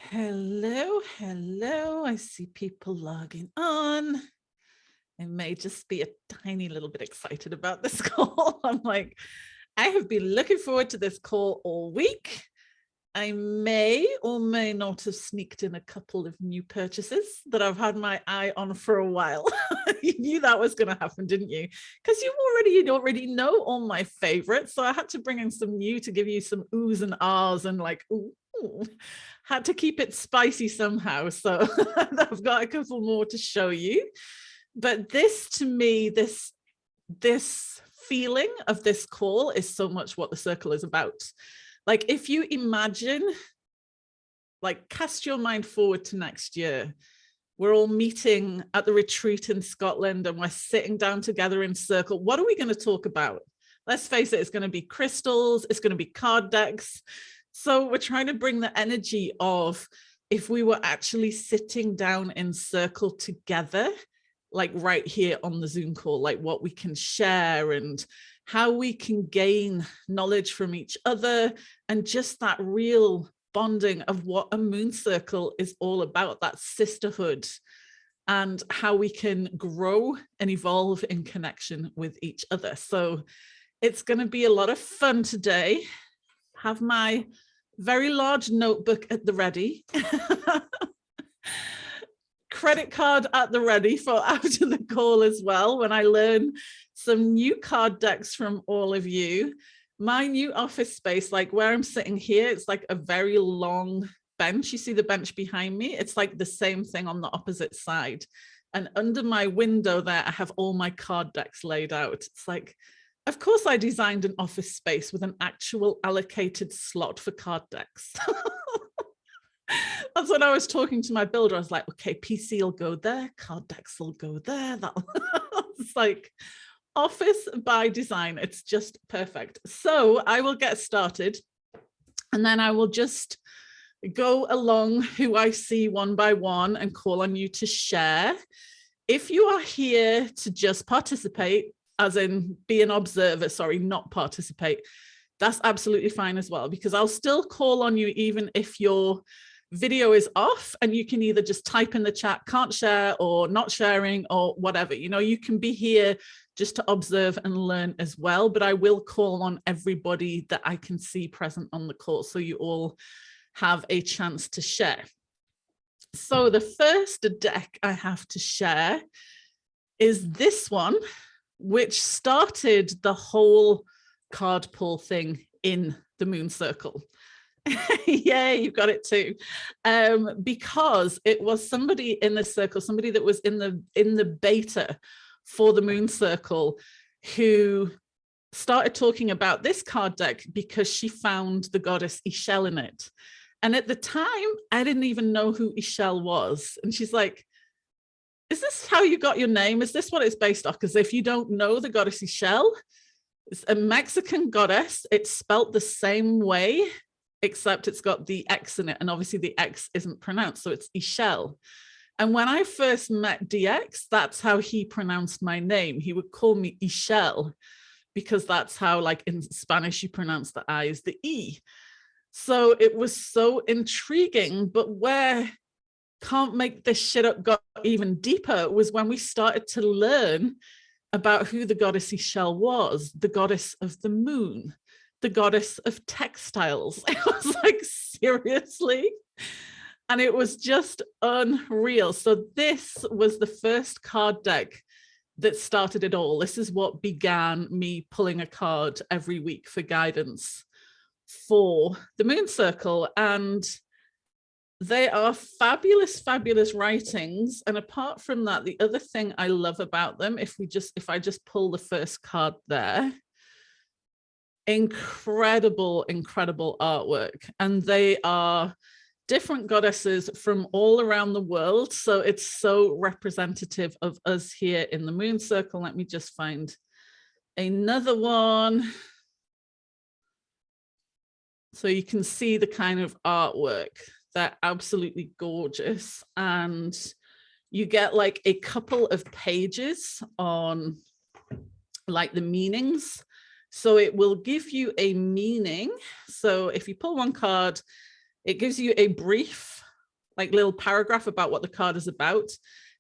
Hello, hello. I see people logging on. I may just be a tiny little bit excited about this call. I'm like, I have been looking forward to this call all week. I may or may not have sneaked in a couple of new purchases that I've had my eye on for a while. You knew that was going to happen, didn't you? Because you already know all my favorites. So I had to bring in some new to give you some oohs and ahs and like, ooh. Had to keep it spicy somehow. So I've got a couple more to show you. But this to me, this feeling of this call is so much what the circle is about. Like if you imagine, like cast your mind forward to next year, we're all meeting at the retreat in Scotland and we're sitting down together in circle. What are we going to talk about? Let's face it, it's going to be crystals, it's going to be card decks. So we're trying to bring the energy of if we were actually sitting down in circle together, like right here on the Zoom call, like what we can share and how we can gain knowledge from each other, and just that real bonding of what a moon circle is all about, that sisterhood, and how we can grow and evolve in connection with each other. So it's going to be a lot of fun today. Have my very large notebook at the ready. Credit card at the ready for after the call as well, when I learn some new card decks from all of you. My new office space, like where I'm sitting here, it's like a very long bench. You see the bench behind me? It's like the same thing on the opposite side. And under my window there, I have all my card decks laid out. It's like, of course, I designed an office space with an actual allocated slot for card decks. That's when I was talking to my builder. I was like, okay, PC will go there, card decks will go there. It's like office by design. It's just perfect. So I will get started and then I will just go along who I see one by one and call on you to share. If you are here to just participate, as in be an observer, sorry, not participate, that's absolutely fine as well, because I'll still call on you even if your video is off, and you can either just type in the chat, can't share, or not sharing, or whatever. You know, you can be here just to observe and learn as well, but I will call on everybody that I can see present on the call, so you all have a chance to share. So the first deck I have to share is this one, which started the whole card pull thing in the moon circle. Yay, you've got it too. Because it was somebody in the circle, somebody that was in the beta for the moon circle, who started talking about this card deck because she found the goddess Ishel in it. And at the time, I didn't even know who Ishel was. And she's like, is this how you got your name? Is this what it's based off? Because if you don't know the goddess Ishel, it's a Mexican goddess. It's spelt the same way, except it's got the X in it. And obviously the X isn't pronounced. So it's Ishel. And when I first met DX, that's how he pronounced my name. He would call me Ishel, because that's how, like in Spanish, you pronounce the I as the E. So it was so intriguing. But where can't make this shit up got even deeper was when we started to learn about who the goddess Ishel was, the goddess of the moon, the goddess of textiles. It was like, seriously? And it was just unreal. So this was the first card deck that started it all. This is what began me pulling a card every week for guidance for the moon circle. And they are fabulous, fabulous writings. And apart from that, the other thing I love about them, if I just pull the first card there, incredible, incredible artwork. And they are different goddesses from all around the world. So it's so representative of us here in the moon circle. Let me just find another one. So you can see the kind of artwork. They're absolutely gorgeous. And you get like a couple of pages on like the meanings. So it will give you a meaning. So if you pull one card, it gives you a brief like little paragraph about what the card is about.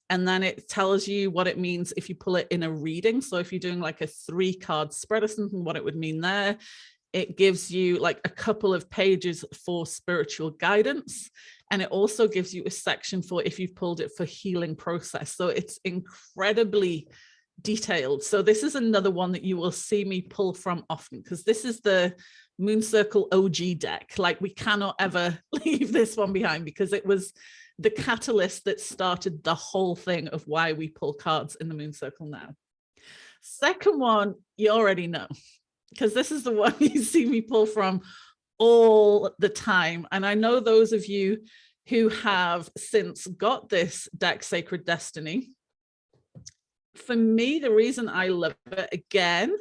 And then it tells you what it means if you pull it in a reading. So if you're doing like a 3-card spread or something, what it would mean there. It gives you like a couple of pages for spiritual guidance. And it also gives you a section for if you've pulled it for healing process. So it's incredibly detailed. So this is another one that you will see me pull from often, because this is the Moon Circle OG deck. Like, we cannot ever leave this one behind, because it was the catalyst that started the whole thing of why we pull cards in the Moon Circle now. Second one, you already know, because this is the one you see me pull from all the time. And I know those of you who have since got this deck, Sacred Destiny. For me, the reason I love it, again,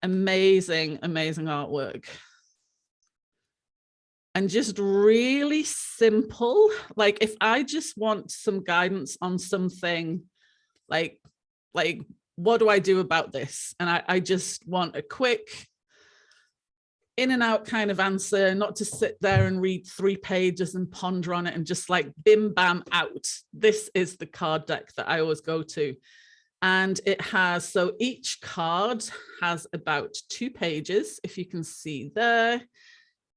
amazing, amazing artwork. And just really simple. Like, if I just want some guidance on something, like what do I do about this? And I just want a quick in and out kind of answer, not to sit there and read 3 pages and ponder on it and just like bim bam out. This is the card deck that I always go to. And it has, so each card has about 2 pages, if you can see there,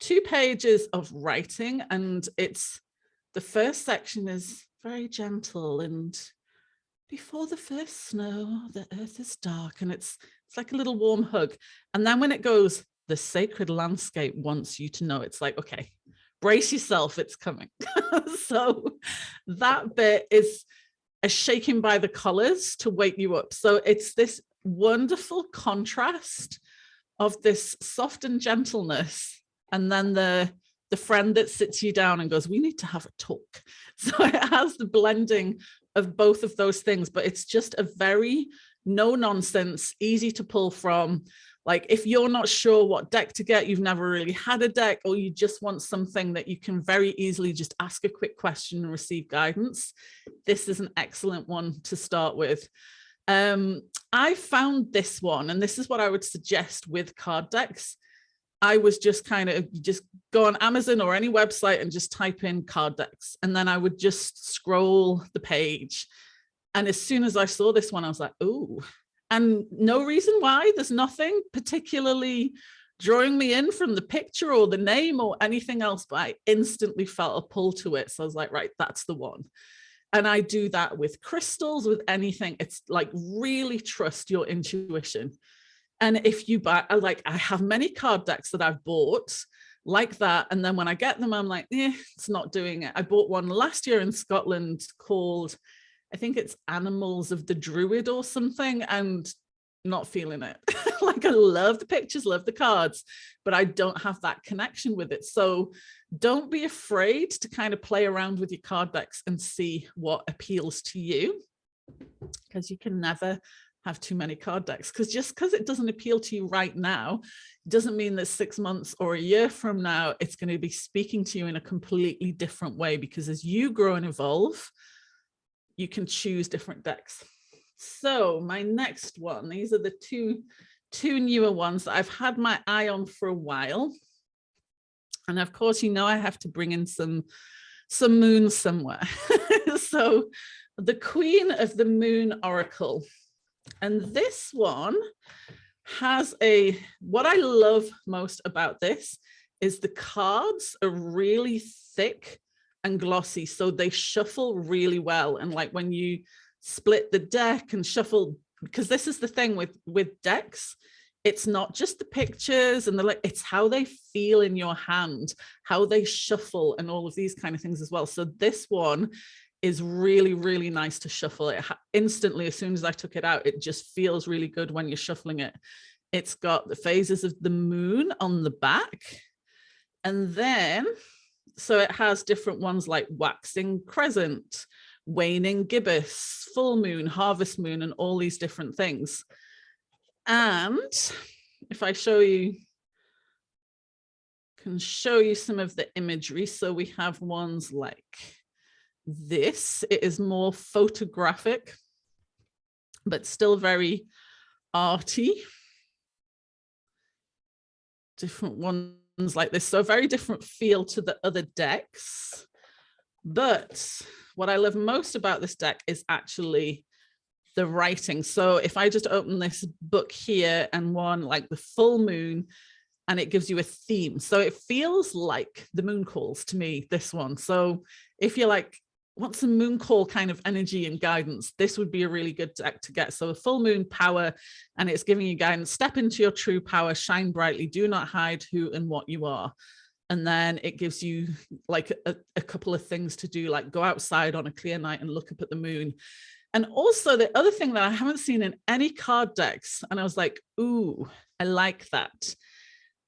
2 pages of writing. And it's, the first section is very gentle, and before the first snow, the earth is dark, and it's like a little warm hug. And then when it goes, the sacred landscape wants you to know, it's like, okay, brace yourself, it's coming. So that bit is a shaking by the collars to wake you up. So it's this wonderful contrast of this soft and gentleness, and then the friend that sits you down and goes, we need to have a talk. So it has the blending of both of those things, but it's just a very no nonsense, easy to pull from. Like, if you're not sure what deck to get, you've never really had a deck, or you just want something that you can very easily just ask a quick question and receive guidance, this is an excellent one to start with. I found this one, and this is what I would suggest with card decks. I was just kind of, just go on Amazon or any website and just type in card decks. And then I would just scroll the page. And as soon as I saw this one, I was like, ooh. And no reason why, there's nothing particularly drawing me in from the picture or the name or anything else, but I instantly felt a pull to it. So I was like, right, that's the one. And I do that with crystals, with anything. It's like, really trust your intuition. And if you buy, like, I have many card decks that I've bought like that, and then when I get them, I'm like, it's not doing it. I bought one last year in Scotland called, I think it's Animals of the Druid or something, and not feeling it. Like, I love the pictures, love the cards, but I don't have that connection with it. So don't be afraid to kind of play around with your card decks and see what appeals to you, because you can never have too many card decks. Because just because it doesn't appeal to you right now doesn't mean that 6 months or a year from now it's going to be speaking to you in a completely different way, because as you grow and evolve, you can choose different decks. So my next one, these are the two newer ones that I've had my eye on for a while. And of course, you know, I have to bring in some moon somewhere. So the Queen of the Moon Oracle. And this one has what I love most about this is the cards are really thick and glossy, so they shuffle really well. And like, when you split the deck and shuffle, because this is the thing with decks, it's not just the pictures and it's how they feel in your hand, how they shuffle, and all of these kind of things as well. So this one is really, really nice to shuffle. It instantly, as soon as I took it out, it just feels really good when you're shuffling it. It's got the phases of the moon on the back, and then so it has different ones like waxing crescent, waning gibbous, full moon, harvest moon, and all these different things. And if I can show you some of the imagery. So we have ones like this. It is more photographic, but still very arty. Different ones like this. So a very different feel to the other decks. But what I love most about this deck is actually the writing. So if I just open this book here and one like the full moon, and it gives you a theme. So it feels like the moon calls to me, this one. So if you're like, want some moon call kind of energy and guidance, this would be a really good deck to get. So a full moon power, and it's giving you guidance. Step into your true power, shine brightly, do not hide who and what you are. And then it gives you like a couple of things to do, like go outside on a clear night and look up at the moon. And also the other thing that I haven't seen in any card decks, and I was like, ooh, I like that.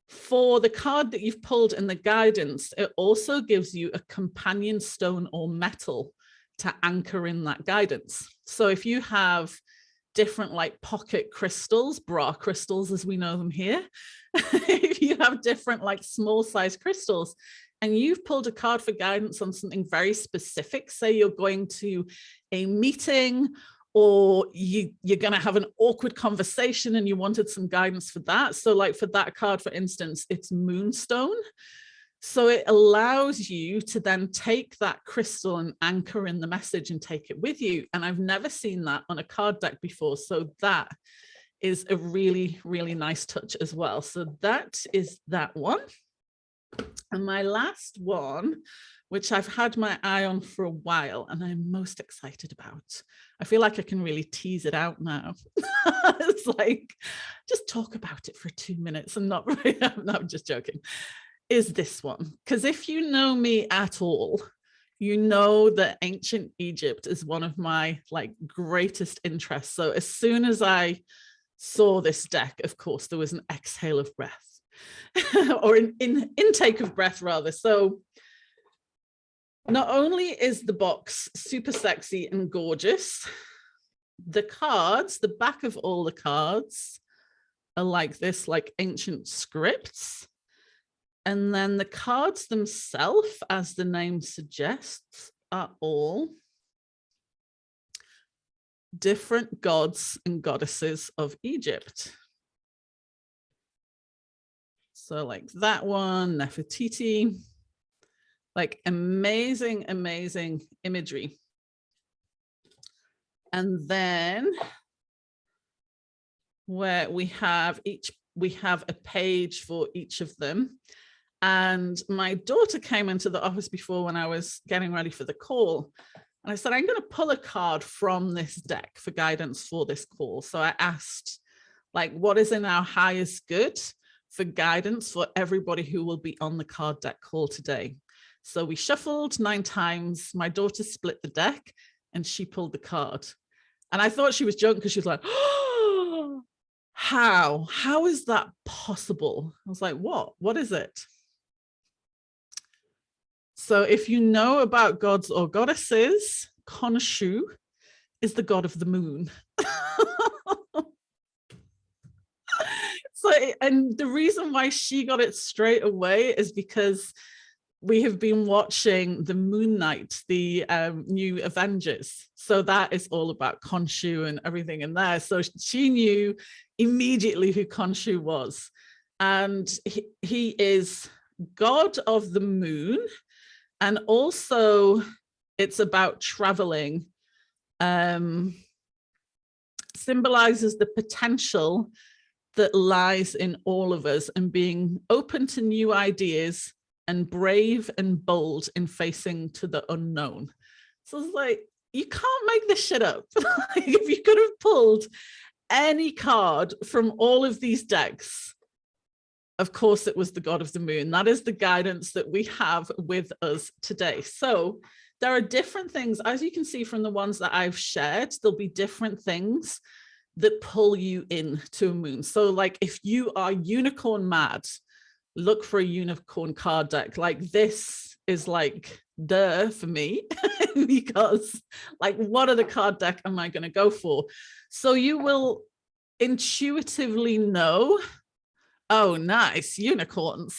For the card that you've pulled in the guidance, it also gives you a companion stone or metal to anchor in that guidance. So if you have different like pocket crystals, bra crystals as we know them here, if you have different like small size crystals, and you've pulled a card for guidance on something very specific, say you're going to a meeting, or you're going to have an awkward conversation and you wanted some guidance for that. So like for that card, for instance, it's Moonstone. So it allows you to then take that crystal and anchor in the message and take it with you. And I've never seen that on a card deck before. So that is a really, really nice touch as well. So that is that one. And my last one, which I've had my eye on for a while and I'm most excited about. I feel like I can really tease it out now. It's like, just talk about it for 2 minutes and not really, I'm just joking, is this one. Because if you know me at all, you know that ancient Egypt is one of my like greatest interests. So as soon as I saw this deck, of course, there was an exhale of breath or an intake of breath rather. So not only is the box super sexy and gorgeous, the cards, the back of all the cards are like this, like ancient scripts. And then the cards themselves, as the name suggests, are all different gods and goddesses of Egypt. So like that one, Nefertiti, like amazing, amazing imagery. And then where we have a page for each of them. And my daughter came into the office before when I was getting ready for the call. And I said, I'm going to pull a card from this deck for guidance for this call. So I asked, like, what is in our highest good for guidance for everybody who will be on the card deck call today? So we shuffled 9 times. My daughter split the deck and she pulled the card. And I thought she was joking because she was like, oh, how is that possible? I was like, what is it? So if you know about gods or goddesses, Khonshu is the god of the moon. So, and the reason why she got it straight away is because we have been watching the Moon Knight, the new Avengers. So that is all about Khonshu and everything in there. So she knew immediately who Khonshu was. And he is god of the moon. And also it's about traveling, symbolizes the potential that lies in all of us and being open to new ideas and brave and bold in facing to the unknown. So it's like, you can't make this shit up. If you could have pulled any card from all of these decks, of course it was the god of the moon. That is the guidance that we have with us today. So there are different things, as you can see from the ones that I've shared, there'll be different things that pull you in to a moon. So like if you are unicorn mad, look for a unicorn card deck. Like this is like for me because like what other card deck am I going to go for? So you will intuitively know, oh nice, unicorns.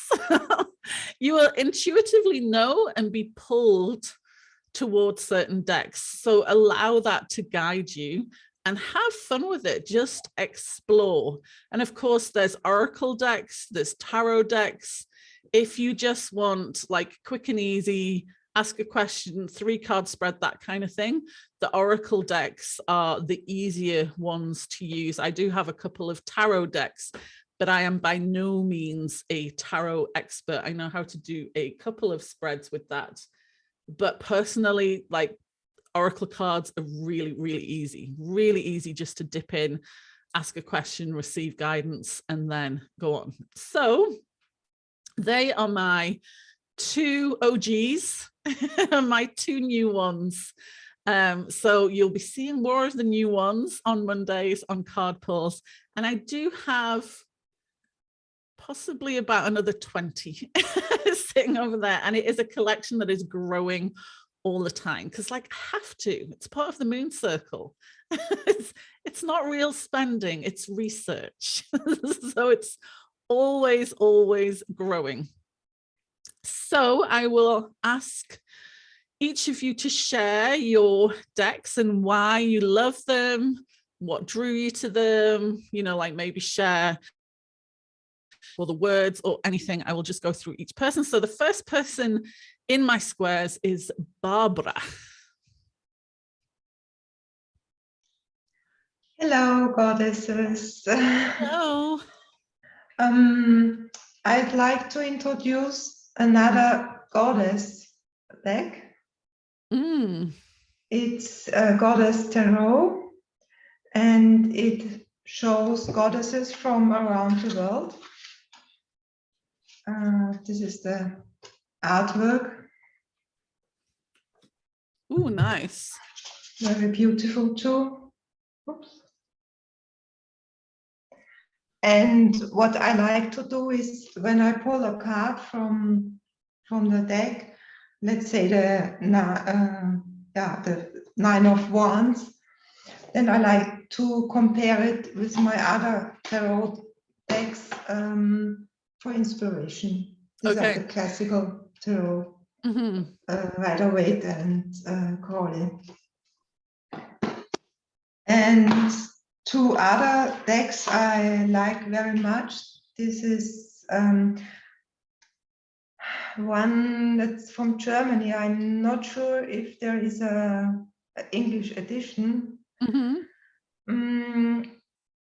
You will intuitively know and be pulled towards certain decks. So allow that to guide you and have fun with it. Just explore. And of course, there's oracle decks, there's tarot decks. If you just want like quick and easy, ask a question, 3-card spread, that kind of thing. The Oracle decks are the easier ones to use. I do have a couple of tarot decks, but I am by no means a tarot expert. I know how to do a couple of spreads with that. But personally, like, Oracle cards are really, really easy just to dip in, ask a question, receive guidance, and then go on. So they are my 2 OGs, my 2 new ones. So you'll be seeing more of the new ones on Mondays on Card Pulls. And I do have possibly about another 20 sitting over there. And it is a collection that is growing all the time, because like I have to, it's part of the Moon Circle. It's not real spending, it's research. So it's always growing. So I will ask each of you to share your decks and why you love them, what drew you to them, you know, like maybe share or the words or anything. I will just go through each person. So the first person in my squares is Barbara. Hello, goddesses. Hello. I'd like to introduce another goddess deck. It's a Goddess Tarot, and it shows goddesses from around the world. This is the artwork. Oh, nice. Very beautiful too. Oops. And what I like to do is, when I pull a card from the deck, let's say the 9 of Wands, then I like to compare it with my other tarot decks for inspiration. These are the classical tarot, Rider-Waite and Crowley. And 2 other decks I like very much. This is one that's from Germany. I'm not sure if there is a English edition.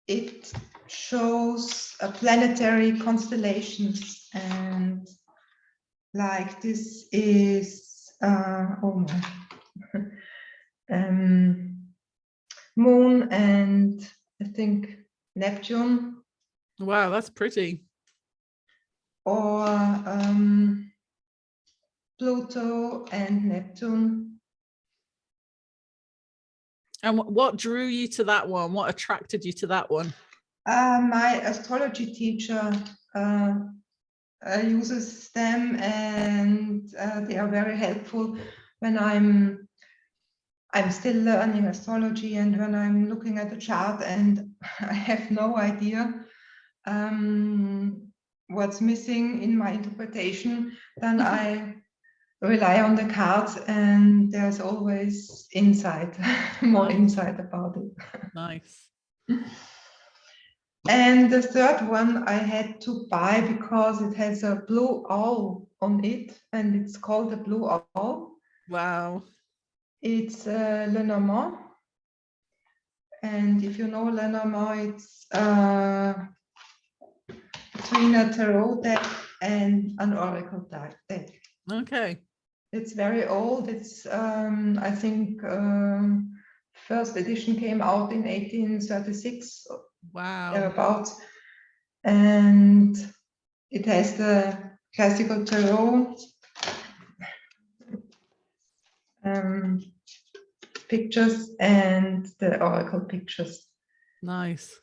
It shows planetary constellations, and like this is Moon and I think Neptune. Wow, that's pretty. Or Pluto and Neptune. And what drew you to that one? What attracted you to that one? My astrology teacher uses them, and they are very helpful when I'm still learning astrology, and when I'm looking at the chart and I have no idea what's missing in my interpretation, then I rely on the cards, and there's always insight, more insight about it. Nice. And the third one I had to buy because it has a blue owl on it, and it's called the blue owl. Wow. It's Lenormand. And if you know Lenormand, it's between a tarot deck and an oracle deck. Okay. It's very old. It's I think first edition came out in 1836. Wow. Thereabouts, and it has the classical tarot pictures and the oracle pictures. Nice.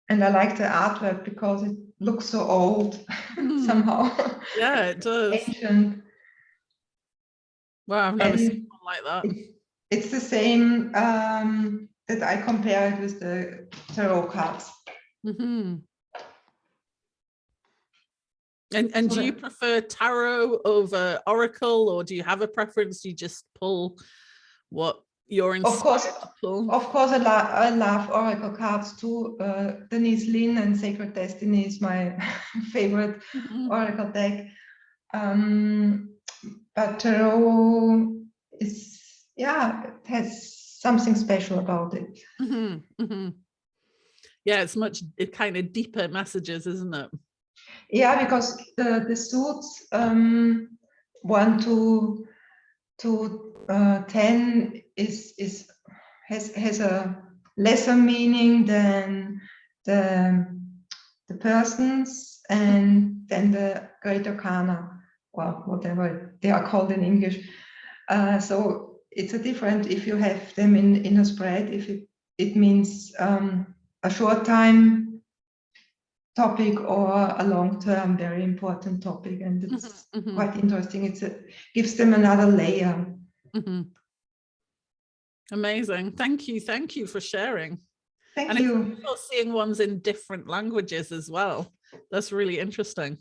And I like the artwork because it looks so old somehow. Yeah, it does. Ancient. Wow, I've never seen one like that. It's the same that I compare it with the tarot cards. And do you prefer tarot over oracle, or do you have a preference? Do you just pull what you're inspired to pull? Of course, I love oracle cards too. Denise Linn and Sacred Destiny is my favorite oracle deck. but tarot is, yeah, it has something special about it. Yeah, it kind of deeper messages, isn't it? Yeah, because the suits 1 to 10 has a lesser meaning than the persons, and then the Great Arcana, or whatever they are called in English. So it's a different if you have them in a spread, if it means a short time topic or a long-term, very important topic, and it's quite interesting. Gives them another layer. Amazing. Thank you for sharing. Thank you. And it's seeing ones in different languages as well. That's really interesting.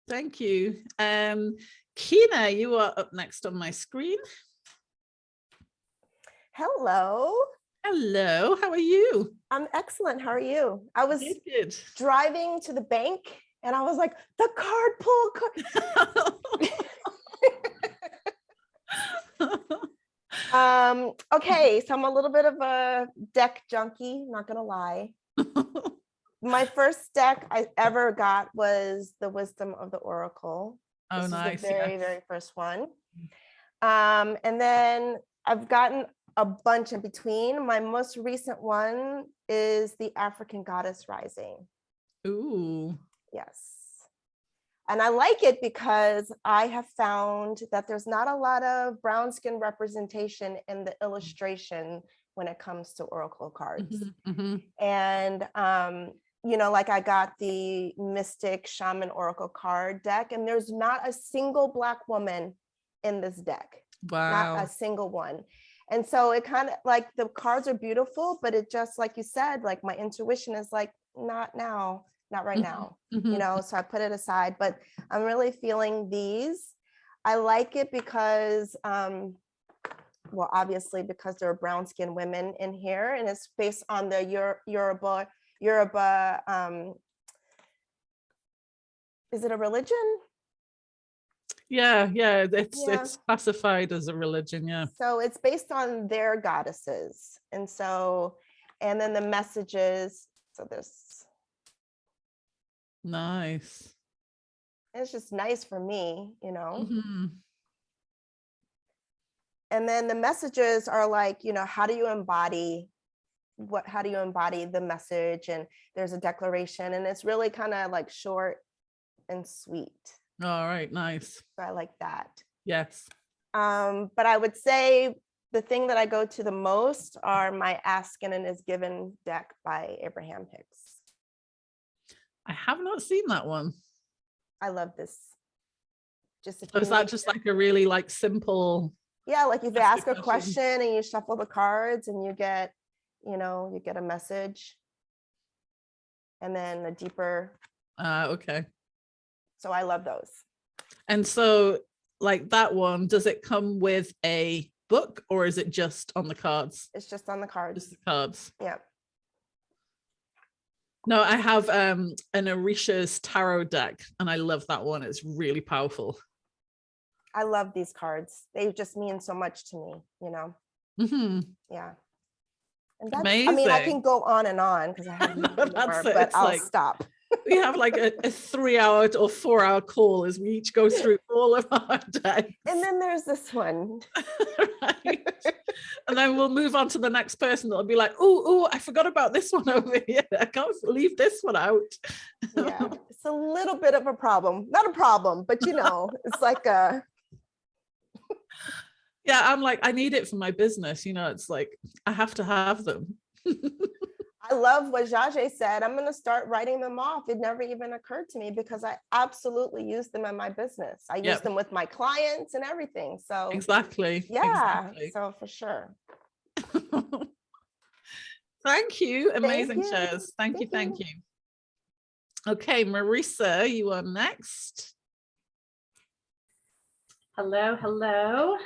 Thank you. Kina, you are up next on my screen. Hello. Hello, how are you? I'm excellent. How are you? I was good. Driving to the bank and I was like, the card pull. Okay, so I'm a little bit of a deck junkie, not gonna lie. My first deck I ever got was the Wisdom of the Oracle. Oh, this nice. is the very first one. And then I've gotten a bunch in between. My most recent one is the African Goddess Rising. Ooh. Yes. And I like it because I have found that there's not a lot of brown skin representation in the illustration when it comes to Oracle cards. And, you know, like I got the Mystic Shaman Oracle card deck, and there's not a single Black woman in this deck. Wow. Not a single one. And so it kind of like the cards are beautiful, but it just, like you said, like my intuition is like, not now, not right now, you know, so I put it aside, but I'm really feeling these. I like it because, well, obviously because there are brown skinned women in here, and it's based on the Yoruba, is it a religion? Yeah, it's classified as a religion, yeah. So it's based on their goddesses. And so, and then the messages, so there's nice. It's just nice for me, you know. And then the messages are like, you know, how do you embody the message? And there's a declaration, and it's really kind of like short and sweet. All right, nice. So I like that. Yes. But I would say the thing that I go to the most are my Asking and Is Given deck by Abraham Hicks. I have not seen that one. I love this. Is that just like a really like simple? Yeah, like if you ask a question and you shuffle the cards and you get, you know, you get a message, and then a deeper. Okay. So I love those. And so like that one, does it come with a book or is it just on the cards? It's just on the cards. Just the cards. Yeah. No, I have an Orisha's tarot deck, and I love that one. It's really powerful. I love these cards. They just mean so much to me, you know. Yeah. And that's, amazing. I mean, I can go on and on because I have more, but I'll stop. We have like a 3-hour or 4-hour call as we each go through all of our decks. And then there's this one. Right. And then we'll move on to the next person that'll be like, oh, I forgot about this one over here. I can't leave this one out. Yeah, it's a little bit of a problem. Not a problem, but you know, it's like a... Yeah, I'm like, I need it for my business. You know, it's like, I have to have them. I love what Jaje said. I'm going to start writing them off. It never even occurred to me because I absolutely use them in my business. I use them with my clients and everything. So exactly. Yeah. Exactly. So for sure. Thank you. Amazing shares. Thank you. Okay, Marisa, you are next. Hello.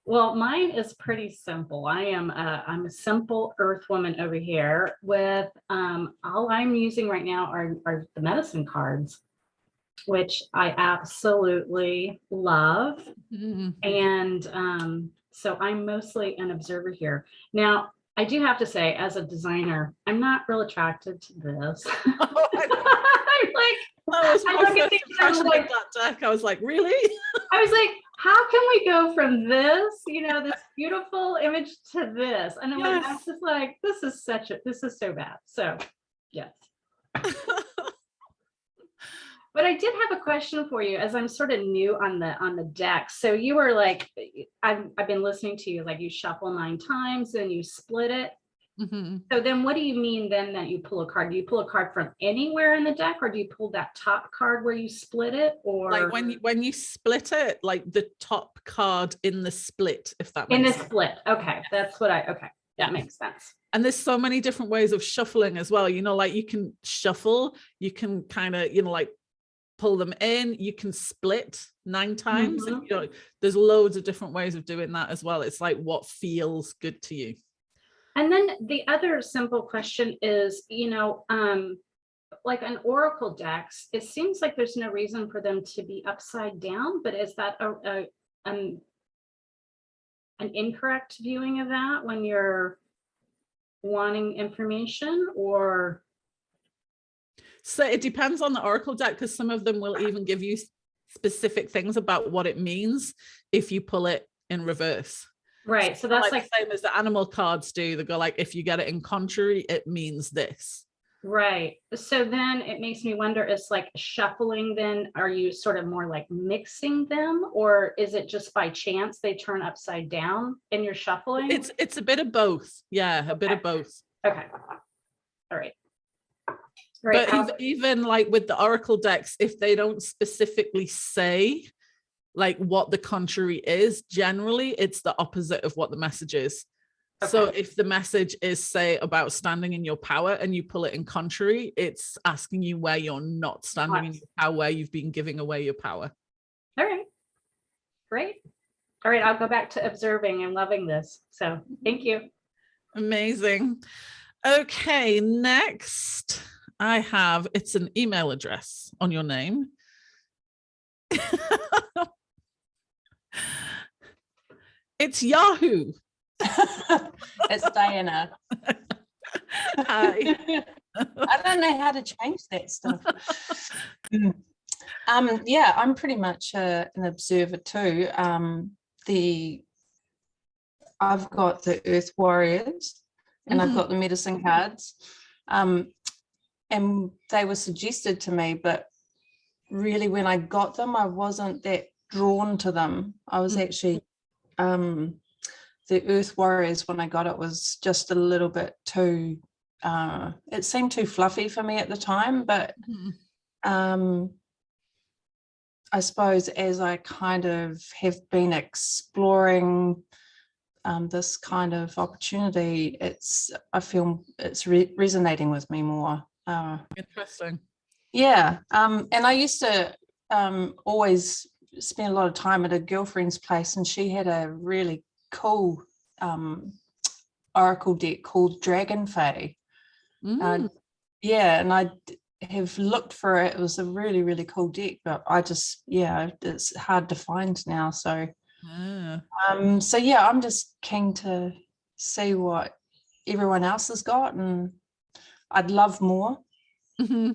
Well, mine is pretty simple. I'm a simple earth woman over here with all I'm using right now are the medicine cards. which I absolutely love. Mm. And so I'm mostly an observer here. Now, I do have to say, as a designer, I'm not real attracted to this. I'm like, That was I my look at first these and I'm impression like, of that deck. I was like, really? I was like, how can we go from this, this beautiful image to this? And I'm like, I was just like, this is so bad. So yes. But I did have a question for you, as I'm sort of new on the deck. So you were like, I've been listening to you, like you shuffle 9 times and you split it. Mm-hmm. So then what do you mean then that you pull a card? Do you pull a card from anywhere in the deck, or do you pull that top card where you split it? Or Like when you split it, like the top card in the split, if that in makes the sense. split. Okay, that's what that makes sense. And there's so many different ways of shuffling as well. Like you can shuffle, you can kind of, like pull them in, you can split 9 times. Mm-hmm. There's loads of different ways of doing that as well. It's like what feels good to you. And then the other simple question is, like an oracle decks, it seems like there's no reason for them to be upside down, but is that an incorrect viewing of that when you're wanting information? Or so it depends on the oracle deck, because some of them will even give you specific things about what it means if you pull it in reverse. Right, so that's like the same as the animal cards do. They go like, if you get it in contrary, it means this. Right. So then it makes me wonder, is like shuffling, then are you sort of more like mixing them, or is it just by chance they turn upside down in your shuffling? It's a bit of both. Yeah, a bit of both. Okay. All right. Right. But even like with the oracle decks, if they don't specifically say like what the contrary is, generally it's the opposite of what the message is. Okay. So if the message is, say, about standing in your power and you pull it in contrary, it's asking you where you're not standing in your power, where you've been giving away your power. All right. Great. All right. I'll go back to observing and loving this. So thank you. Amazing. Okay. Next, I have, it's an email address on your name. It's Yahoo. It's Diana. Hi. I don't know how to change that stuff. Yeah, I'm pretty much an observer too. I've got the Earth Warriors and I've got the medicine cards, and they were suggested to me, but really when I got them, I wasn't that drawn to them. I was actually the Earth Warriors, when I got it, was just a little bit too, it seemed too fluffy for me at the time, but I suppose as I kind of have been exploring this kind of opportunity, I feel it's resonating with me more. Interesting. Yeah, and I used to always spend a lot of time at a girlfriend's place, and she had a really cool oracle deck called Dragon Fae. Yeah, and I have looked for it. It was a really, really cool deck, but it's hard to find now. So so yeah, I'm just keen to see what everyone else has got, and I'd love more. Yeah.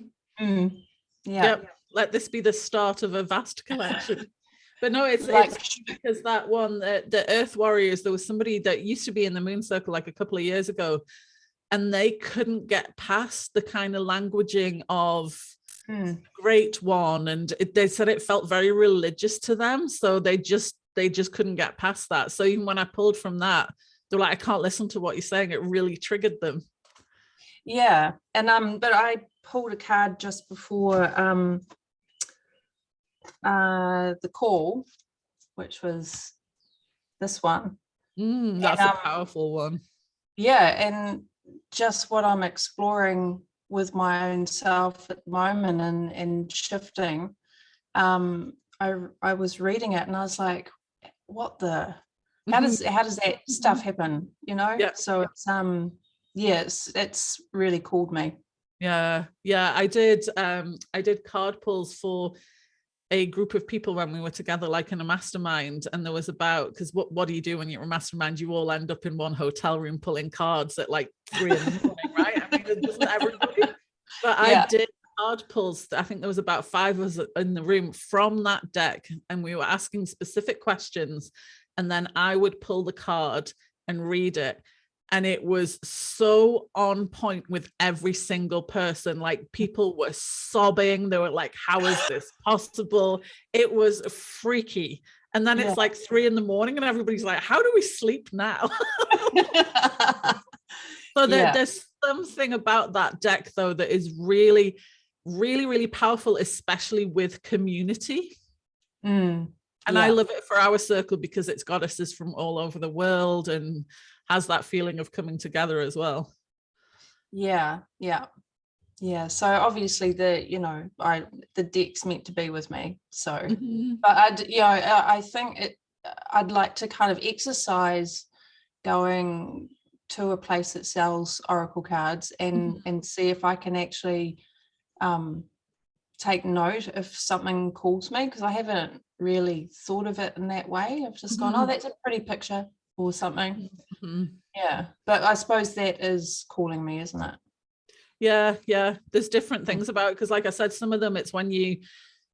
Yep. Let this be the start of a vast collection. But no, it's because that one, the Earth Warriors, there was somebody that used to be in the Moon Circle like a couple of years ago, and they couldn't get past the kind of languaging of Great One, and they said it felt very religious to them, so they just couldn't get past that. So even when I pulled from that, they're like, I can't listen to what you're saying. It really triggered them. Yeah, and but I pulled a card just before the call, which was this one. That's a powerful one. Yeah, and just what I'm exploring with my own self at the moment and shifting. I was reading it and I was like, what the how does that stuff happen? You know? Yeah. So it's it's really called me. Yeah, I did card pulls for a group of people when we were together, like in a mastermind, and there was about, because what do you do when you're a mastermind? You all end up in one hotel room pulling cards at like 3 a.m, right? I mean, it doesn't everybody, but I did card pulls. I think there was about 5 of us in the room from that deck, and we were asking specific questions, and then I would pull the card and read it. And it was so on point with every single person. Like, people were sobbing. They were like, how is this possible? It was freaky. And then it's like 3 a.m, and everybody's like, how do we sleep now? So there's something about that deck, though, that is really, really, really powerful, especially with community. And I love it for our circle because it's goddesses from all over the world and has that feeling of coming together as well. Yeah. So obviously the deck's meant to be with me. So, but I think I'd like to kind of exercise going to a place that sells oracle cards and see if I can actually take note if something calls me, because I haven't really thought of it in that way. I've just gone, oh, that's a pretty picture or something. But I suppose that is calling me, isn't it? There's different things about it, because like I said, some of them it's when you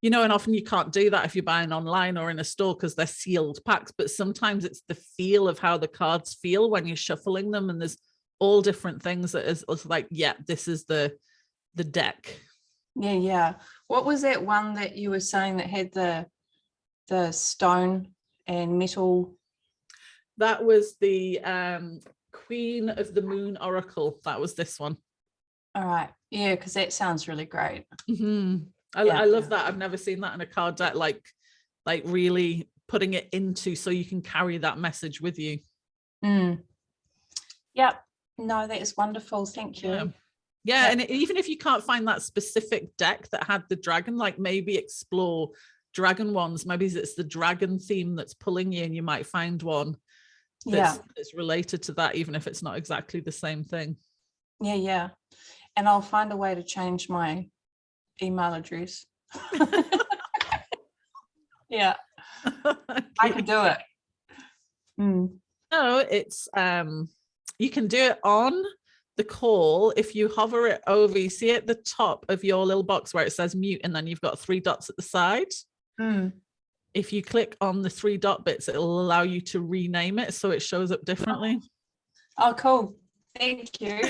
know, and often you can't do that if you're buying online or in a store because they're sealed packs, but sometimes it's the feel of how the cards feel when you're shuffling them, and there's all different things that is like, this is the deck. What was that one that you were saying that had the stone and metal? That was the Queen of the Moon Oracle. That was this one. All right. Yeah, because that sounds really great. I love that. I've never seen that in a card deck, like really putting it into so you can carry that message with you. Yep. No, that is wonderful. Thank you. And even if you can't find that specific deck that had the dragon, like maybe explore dragon ones. Maybe it's the dragon theme that's pulling you, and you might find one that's related to that, even if it's not exactly the same thing. And I'll find a way to change my email address. I can do it. No, it's you can do it on the call. If you hover it over, you see at the top of your little box where it says mute, and then you've got 3 dots at the side. If you click on the 3 dot bits, it'll allow you to rename it so it shows up differently. Oh, cool. Thank you.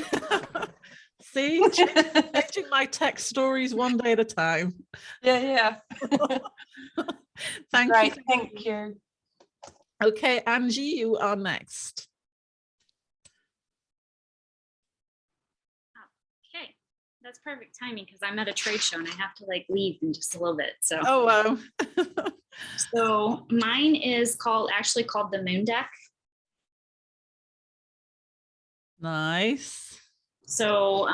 See, changing my tech stories one day at a time. Thank you. Okay, Angie, you are next. Okay, that's perfect timing because I'm at a trade show and I have to leave in just a little bit. So. Oh wow. So mine is actually called the Moon Deck. Nice. So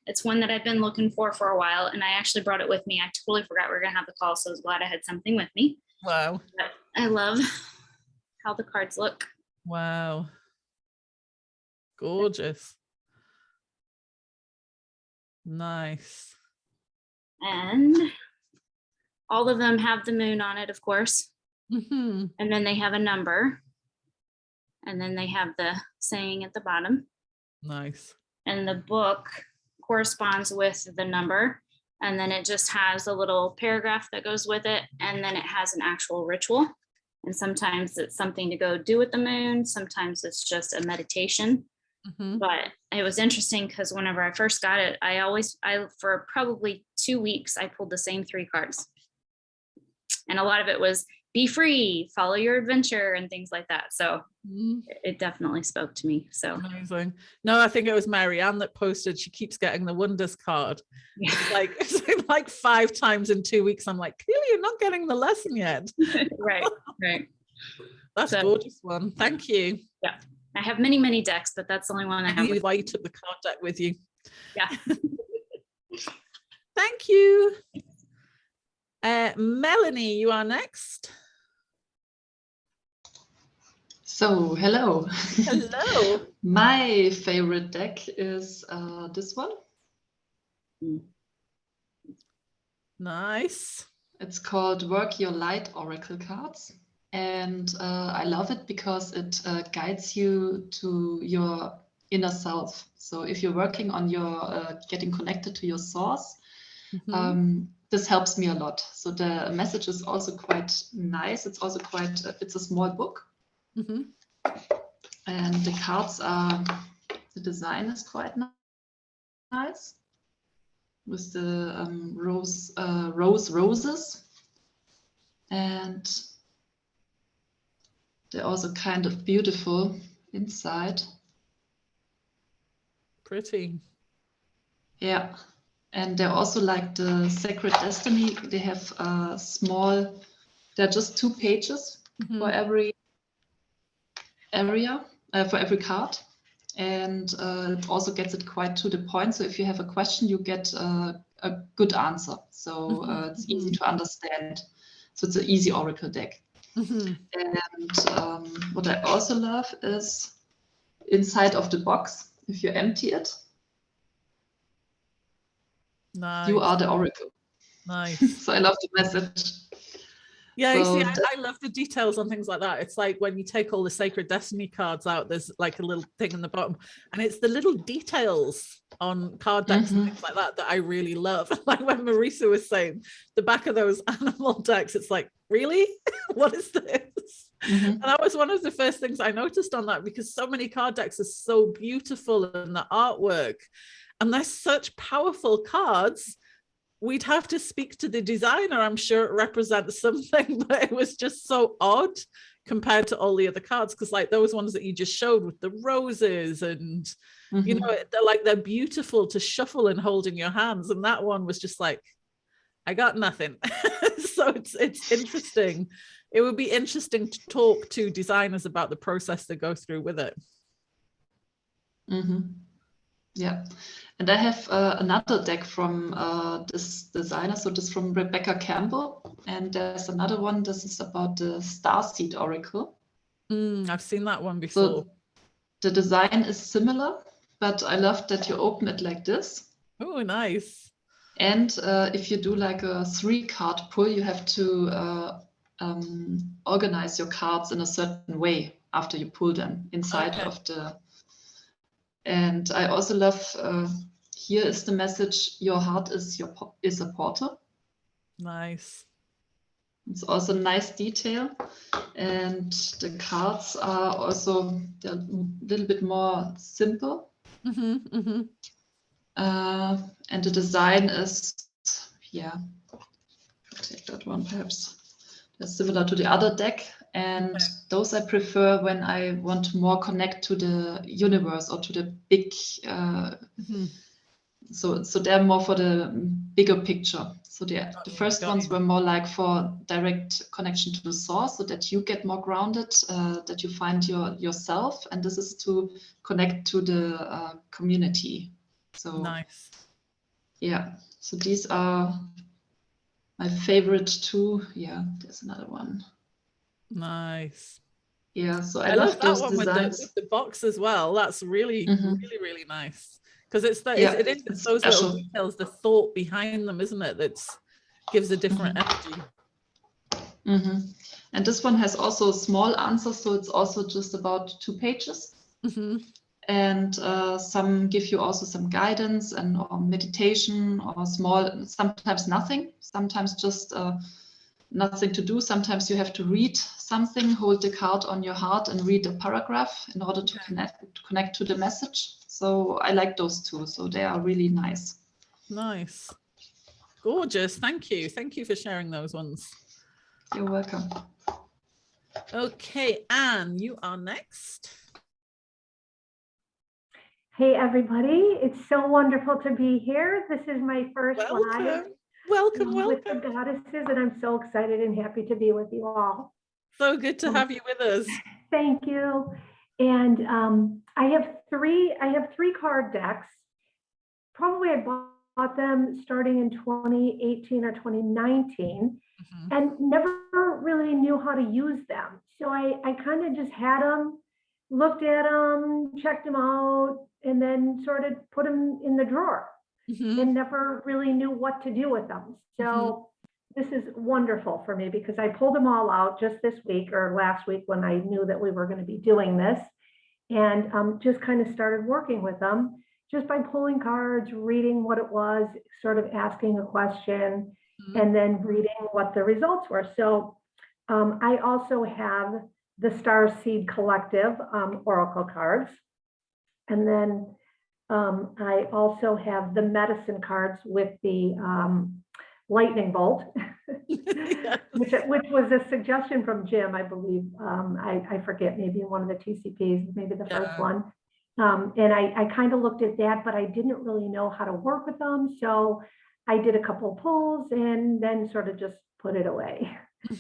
it's one that I've been looking for a while, and I actually brought it with me. I totally forgot we were gonna have the call, so I was glad I had something with me. Wow. But I love how the cards look. Wow. Gorgeous. Nice. And all of them have the moon on it, of course. And then they have a number. And then they have the saying at the bottom. Nice. And the book corresponds with the number. And then it just has a little paragraph that goes with it. And then it has an actual ritual. And sometimes it's something to go do with the moon. Sometimes it's just a meditation. But it was interesting because whenever I first got it, I for probably 2 weeks, I pulled the same 3 cards. And a lot of it was be free, follow your adventure, and things like that. So it definitely spoke to me. So amazing. No, I think it was Marianne that posted, she keeps getting the Wonders card. It's like 5 times in 2 weeks. I'm like, clearly you're not getting the lesson yet. Right. That's a gorgeous one. Thank you. Yeah. I have many, many decks, but that's the only one I have. Why you took the card deck with you. Yeah. Thank you. Melanie, you are next. So, hello. Hello. My favorite deck is this one. Nice. It's called Work Your Light Oracle cards. And I love it because it guides you to your inner self. So if you're working on your getting connected to your source, this helps me a lot. So the message is also quite nice. It's also quite, it's a small book. And the cards are, the design is quite nice with the roses. And they're also kind of beautiful inside. Pretty. Yeah. And they're also like the Sacred Destiny. They have a small, they're just 2 pages for every area, for every card. And it also gets it quite to the point. So if you have a question, you get a good answer. So it's easy to understand. So it's an easy Oracle deck. And what I also love is inside of the box, if you empty it, Nice. you are the Oracle. Nice. So I love the message. Yeah, So you see, I love the details on things like that. It's like when you take all the Sacred Destiny cards out, there's like a little thing in the bottom, and it's the little details on card decks and things like that that I really love. Like when Marisa was saying the back of those animal decks, it's like, really? What is this? And that was one of the first things I noticed on that, because so many card decks are so beautiful in the artwork, and they're such powerful cards. We'd have to speak to the designer. I'm sure it represents something, but it was just so odd compared to all the other cards, because like those ones that you just showed with the roses and you know, they're beautiful to shuffle and hold in your hands, and that one was just like, I got nothing. So it's interesting. It would be interesting to talk to designers about the process they go through with it. Yeah. And I have another deck from this designer. So this is from Rebecca Campbell. And there's another one. This is about the Starseed Oracle. I've seen that one before. So the design is similar, but I love that you open it like this. Oh, nice. And if you do like a 3-card pull, you have to organize your cards in a certain way after you pull them inside of the. And I also love, here is the message, your heart is a portal. Nice. It's also a nice detail. And the cards are also, they're a little bit more simple. And the design is, yeah, I'll take that one perhaps. They're similar to the other deck. And those I prefer when I want to more connect to the universe or to the big, so they're more for the bigger picture. So the first ones were more like for direct connection to the source, so that you get more grounded, that you find yourself, and this is to connect to the community. So nice. Yeah, so these are my favorite 2. Yeah, there's another one. Nice. Yeah, so I love that those one designs. with the box as well. That's really, really nice. Because it's it's those special. little details, the thought behind them, isn't it? That gives a different energy. And this one has also small answers, so it's also just about 2 pages. And some give you also some guidance and or meditation or sometimes nothing, sometimes just nothing to do. Sometimes you have to read something, hold the card on your heart and read a paragraph in order to connect to the message. So I like those 2. So they are really nice. Nice. Gorgeous. Thank you. Thank you for sharing those ones. You're welcome. Okay, Anne, you are next. Hey, everybody. It's so wonderful to be here. This is my first live Welcome. with the goddesses, and I'm so excited and happy to be with you all. So good to have you with us. Thank you. And I have three card decks. Probably I bought them starting in 2018 or 2019 and never really knew how to use them. So I kind of just had them, looked at them, checked them out, and then sort of put them in the drawer. and never really knew what to do with them. So this is wonderful for me because I pulled them all out just this week or last week when I knew that we were going to be doing this, and just kind of started working with them just by pulling cards, reading what it was, sort of asking a question, and then reading what the results were. So I also have the Star Seed Collective Oracle cards. And then I also have the medicine cards with the lightning bolt, which was a suggestion from Jim, I believe. I forget, maybe one of the TCPs, maybe the first one. And I kind of looked at that, but I didn't really know how to work with them. So I did a couple of pulls and then sort of just put it away.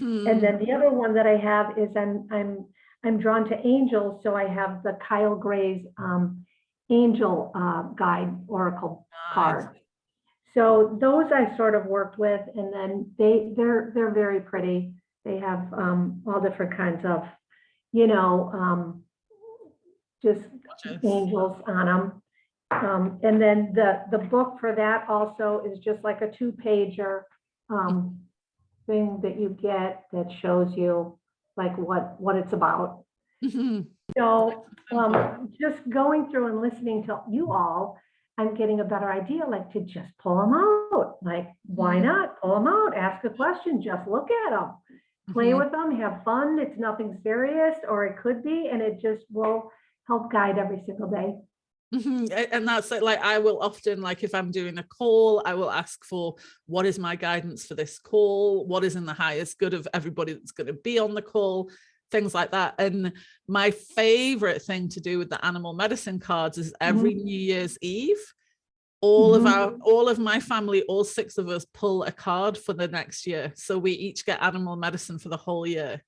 And then the other one that I have is I'm drawn to angels. So I have the Kyle Gray's Angel Guide Oracle card. So those I sort of worked with, and then they're very pretty. They have all different kinds of, just angels on them. And then the book for that also is just like a 2-pager thing that you get that shows you like what it's about. So just going through and listening to you all, I'm getting a better idea, like to just pull them out. Like, why not pull them out? Ask a question, just look at them, play with them, have fun. It's nothing serious, or it could be, and it just will help guide every single day. And that's it. Like, I will often, like, if I'm doing a call, I will ask for what is my guidance for this call? What is in the highest good of everybody that's going to be on the call? Things like that. And my favorite thing to do with the animal medicine cards is every New Year's Eve, all of my family, all 6 of us, pull a card for the next year. So we each get animal medicine for the whole year.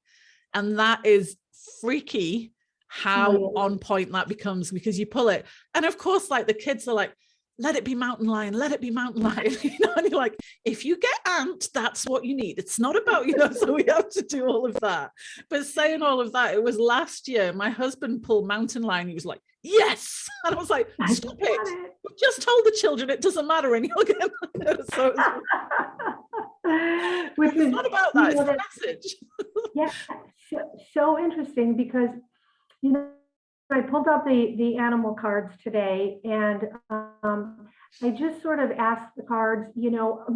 And that is freaky how on point that becomes, because you pull it. And of course, like, the kids are like, let it be mountain lion, let it be mountain lion, and you're like, if you get ant, that's what you need. It's not about, so we have to do all of that. But saying all of that, it was last year, my husband pulled mountain lion. He was like, yes. And I was like, stop it. We just told the children it doesn't matter. And you're going so which it's is not about that, it's the message. Yeah, so interesting, because, I pulled out the animal cards today, and I just sort of asked the cards,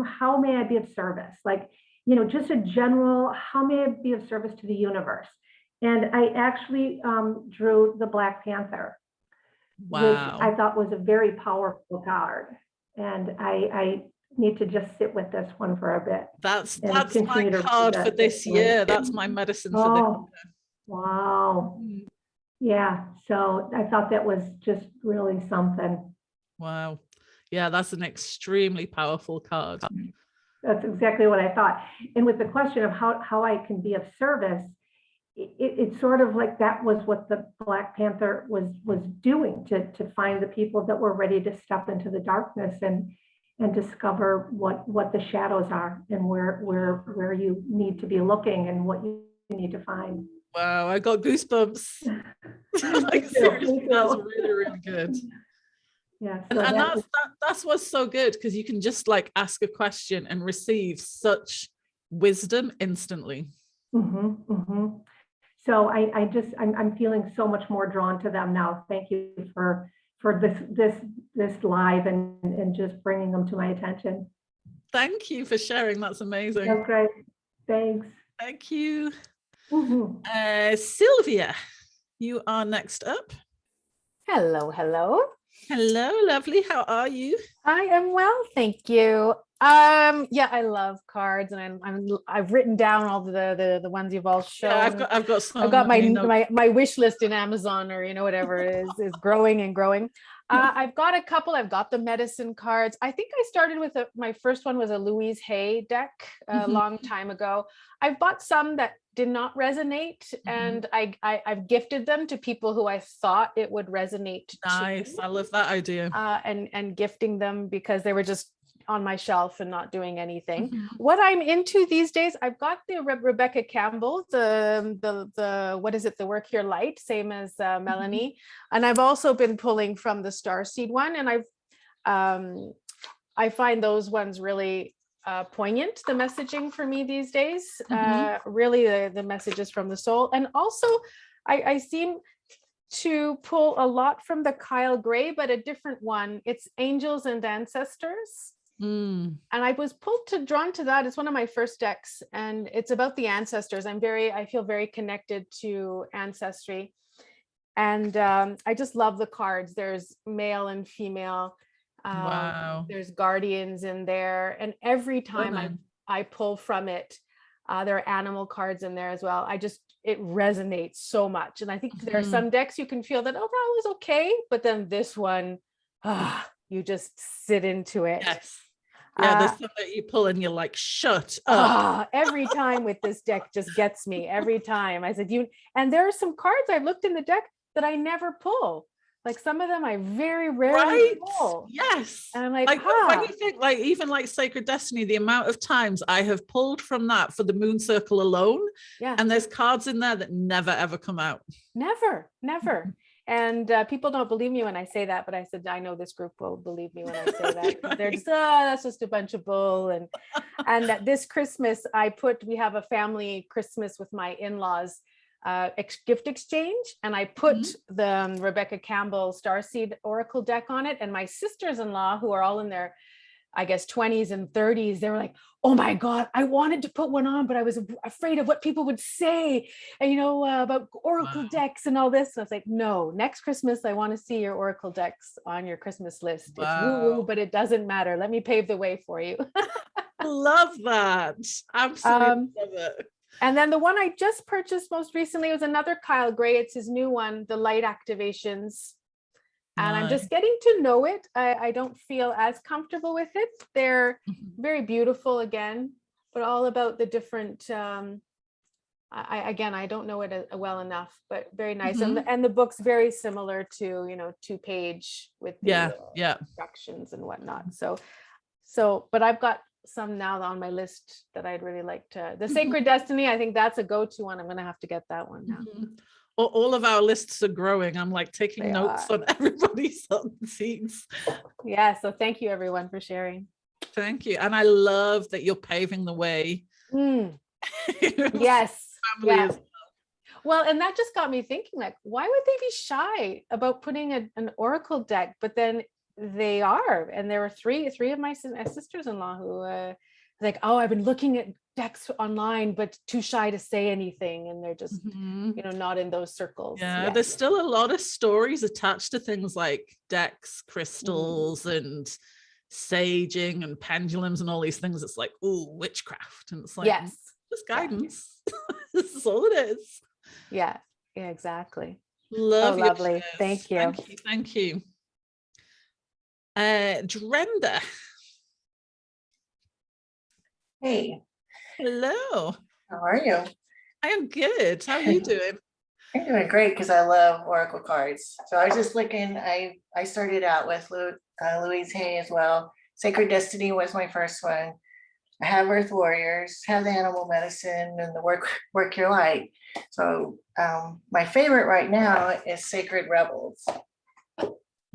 how may I be of service? Like, just a general, how may I be of service to the universe? And I actually drew the Black Panther, which I thought was a very powerful card. And I need to just sit with this one for a bit. That's my card for this year. That's my medicine for this year. Wow. Yeah, so I thought that was just really something. Wow. Yeah, that's an extremely powerful card. That's exactly what I thought. And with the question of how I can be of service, it's sort of like that was what the Black Panther was doing, to find the people that were ready to step into the darkness and discover what the shadows are, and where you need to be looking and what you need to find. Wow, I got goosebumps. Like, seriously, that's really, really good. Yeah, so and that's what's so good, because you can just like ask a question and receive such wisdom instantly. So I'm feeling so much more drawn to them now. Thank you for this live and just bringing them to my attention. Thank you for sharing. That's amazing. That's great. Thanks. Thank you. Sylvia, you are next up. Hello. Hello, lovely. How are you? I am well, thank you. Yeah, I love cards, and I've written down all the ones you've all shown. Yeah, I've got my wish list in Amazon, or whatever is growing and growing. I've got a couple. I've got the medicine cards. I think I started with my first one was a Louise Hay deck a long time ago. I've bought some that did not resonate, and I've gifted them to people who I thought it would resonate. Nice, I love that idea. And gifting them because they were just on my shelf and not doing anything. What I'm into these days, I've got the Rebecca Campbell, the what is it, the Work Your Light, same as Melanie, and I've also been pulling from the Starseed one, and I've I find those ones really poignant, the messaging for me these days. Really the messages from the soul. And also I seem to pull a lot from the Kyle Gray, but a different one. It's Angels and Ancestors. And I was drawn to that. It's one of my first decks, and it's about the ancestors. I feel very connected to ancestry. And I just love the cards. There's male and female. Wow. There's guardians in there. And every time I pull from it, there are animal cards in there as well. It resonates so much. And I think there are some decks you can feel that, oh, that was okay. But then this one, you just sit into it. Yes. Yeah, there's some that you pull and you're like, shut up. Every time with this deck just gets me every time. I said, and there are some cards I've looked in the deck that I never pull. Like some of them I very rarely pull. Yes. And I'm like, when you think like even like Sacred Destiny, the amount of times I have pulled from that for the Moon Circle alone. Yeah. And there's cards in there that never ever come out. Never. And people don't believe me when I say that, but I said, I know this group will believe me when I say that. Right. They're just, that's just a bunch of bull. And this Christmas, we have a family Christmas with my in-laws gift exchange. And I put the Rebecca Campbell Starseed Oracle deck on it. And my sisters-in-law, who are all in their, I guess, 20s and 30s, they were like, oh my God, I wanted to put one on, but I was afraid of what people would say, and, about Oracle decks and all this. And I was like, no, next Christmas, I want to see your Oracle decks on your Christmas list. It's woo-woo, but it doesn't matter. Let me pave the way for you. Love that. Absolutely love it. And then the one I just purchased most recently was another Kyle Gray. It's his new one, the Light Activations. And I'm just getting to know it. I don't feel as comfortable with it. They're very beautiful again, but all about the different, I don't know it well enough, but very nice. And the book's very similar to, 2-page with the instructions and whatnot. So, but I've got some now on my list that I'd really like to, the Sacred Destiny, I think that's a go-to one. I'm going to have to get that one now. All of our lists are growing. I'm like taking notes on everybody's seats. Yeah. So thank you everyone for sharing. Thank you. And I love that you're paving the way. Yes. Well, and that just got me thinking, like, why would they be shy about putting an Oracle deck? But then they are. And there were three of my sisters-in-law who like, oh, I've been looking at decks online, but too shy to say anything. And they're just, not in those circles. Yeah, there's still a lot of stories attached to things like decks, crystals, and saging and pendulums and all these things. It's like, oh, witchcraft. And it's like, just guidance. This is all it is. Yeah, exactly. Lovely. Lovely. Thank you. Thank you. Drenda. Hey. Hello. How are you? I am good. How are you doing? I'm doing great because I love Oracle cards. So I was just looking, I started out with Louise Hay as well. Sacred Destiny was my first one. I have Earth Warriors, have the Animal Medicine, and the Work Your Light. So my favorite right now is Sacred Rebels.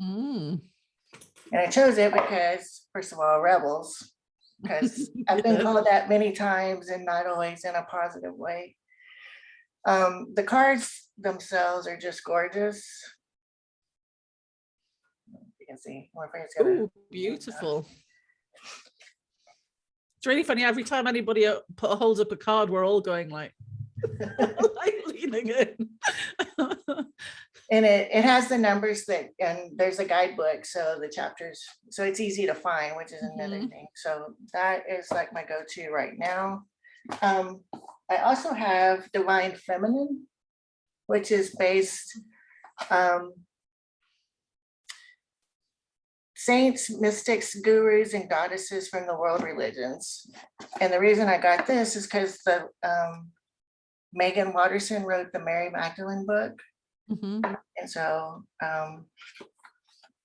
And I chose it because, first of all, rebels, because I've been called that many times and not always in a positive way. The cards themselves are just gorgeous. You can see. Oh, beautiful. It's really funny. Every time anybody holds up a card, we're all going like, like leaning in. And it has the numbers and there's a guidebook, so the chapters, so it's easy to find, which is another thing. So that is like my go-to right now. I also have Divine Feminine, which is based saints, mystics, gurus, and goddesses from the world religions. And the reason I got this is because the Megan Watterson wrote the Mary Magdalene book. And so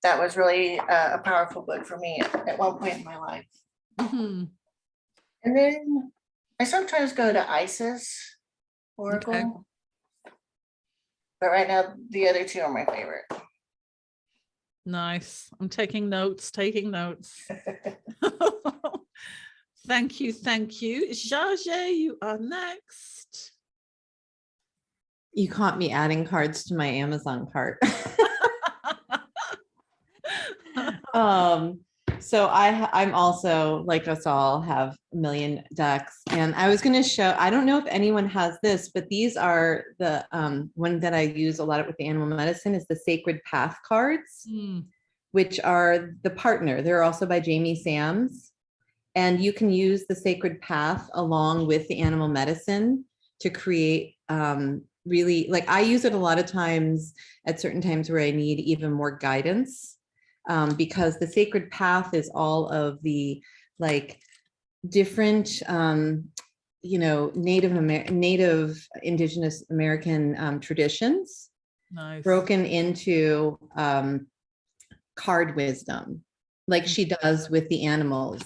that was really a powerful book for me at one point in my life. And then I sometimes go to Isis Oracle, but right now the other two are my favorite. Nice. I'm taking notes, taking notes. Thank you, thank you. Jaje, you are next. You caught me adding cards to my Amazon cart. So I'm also, like us all, have a million decks, and I was going to show, I don't know if anyone has this, but these are the one that I use a lot with the animal medicine is the Sacred Path cards, which are the partner. They're also by Jamie Sams, and you can use the Sacred Path along with the animal medicine to create really, like I use it a lot of times at certain times where I need even more guidance. Because the Sacred Path is all of the like different, Native Indigenous American traditions, Nice. broken into card wisdom, like she does with the animals.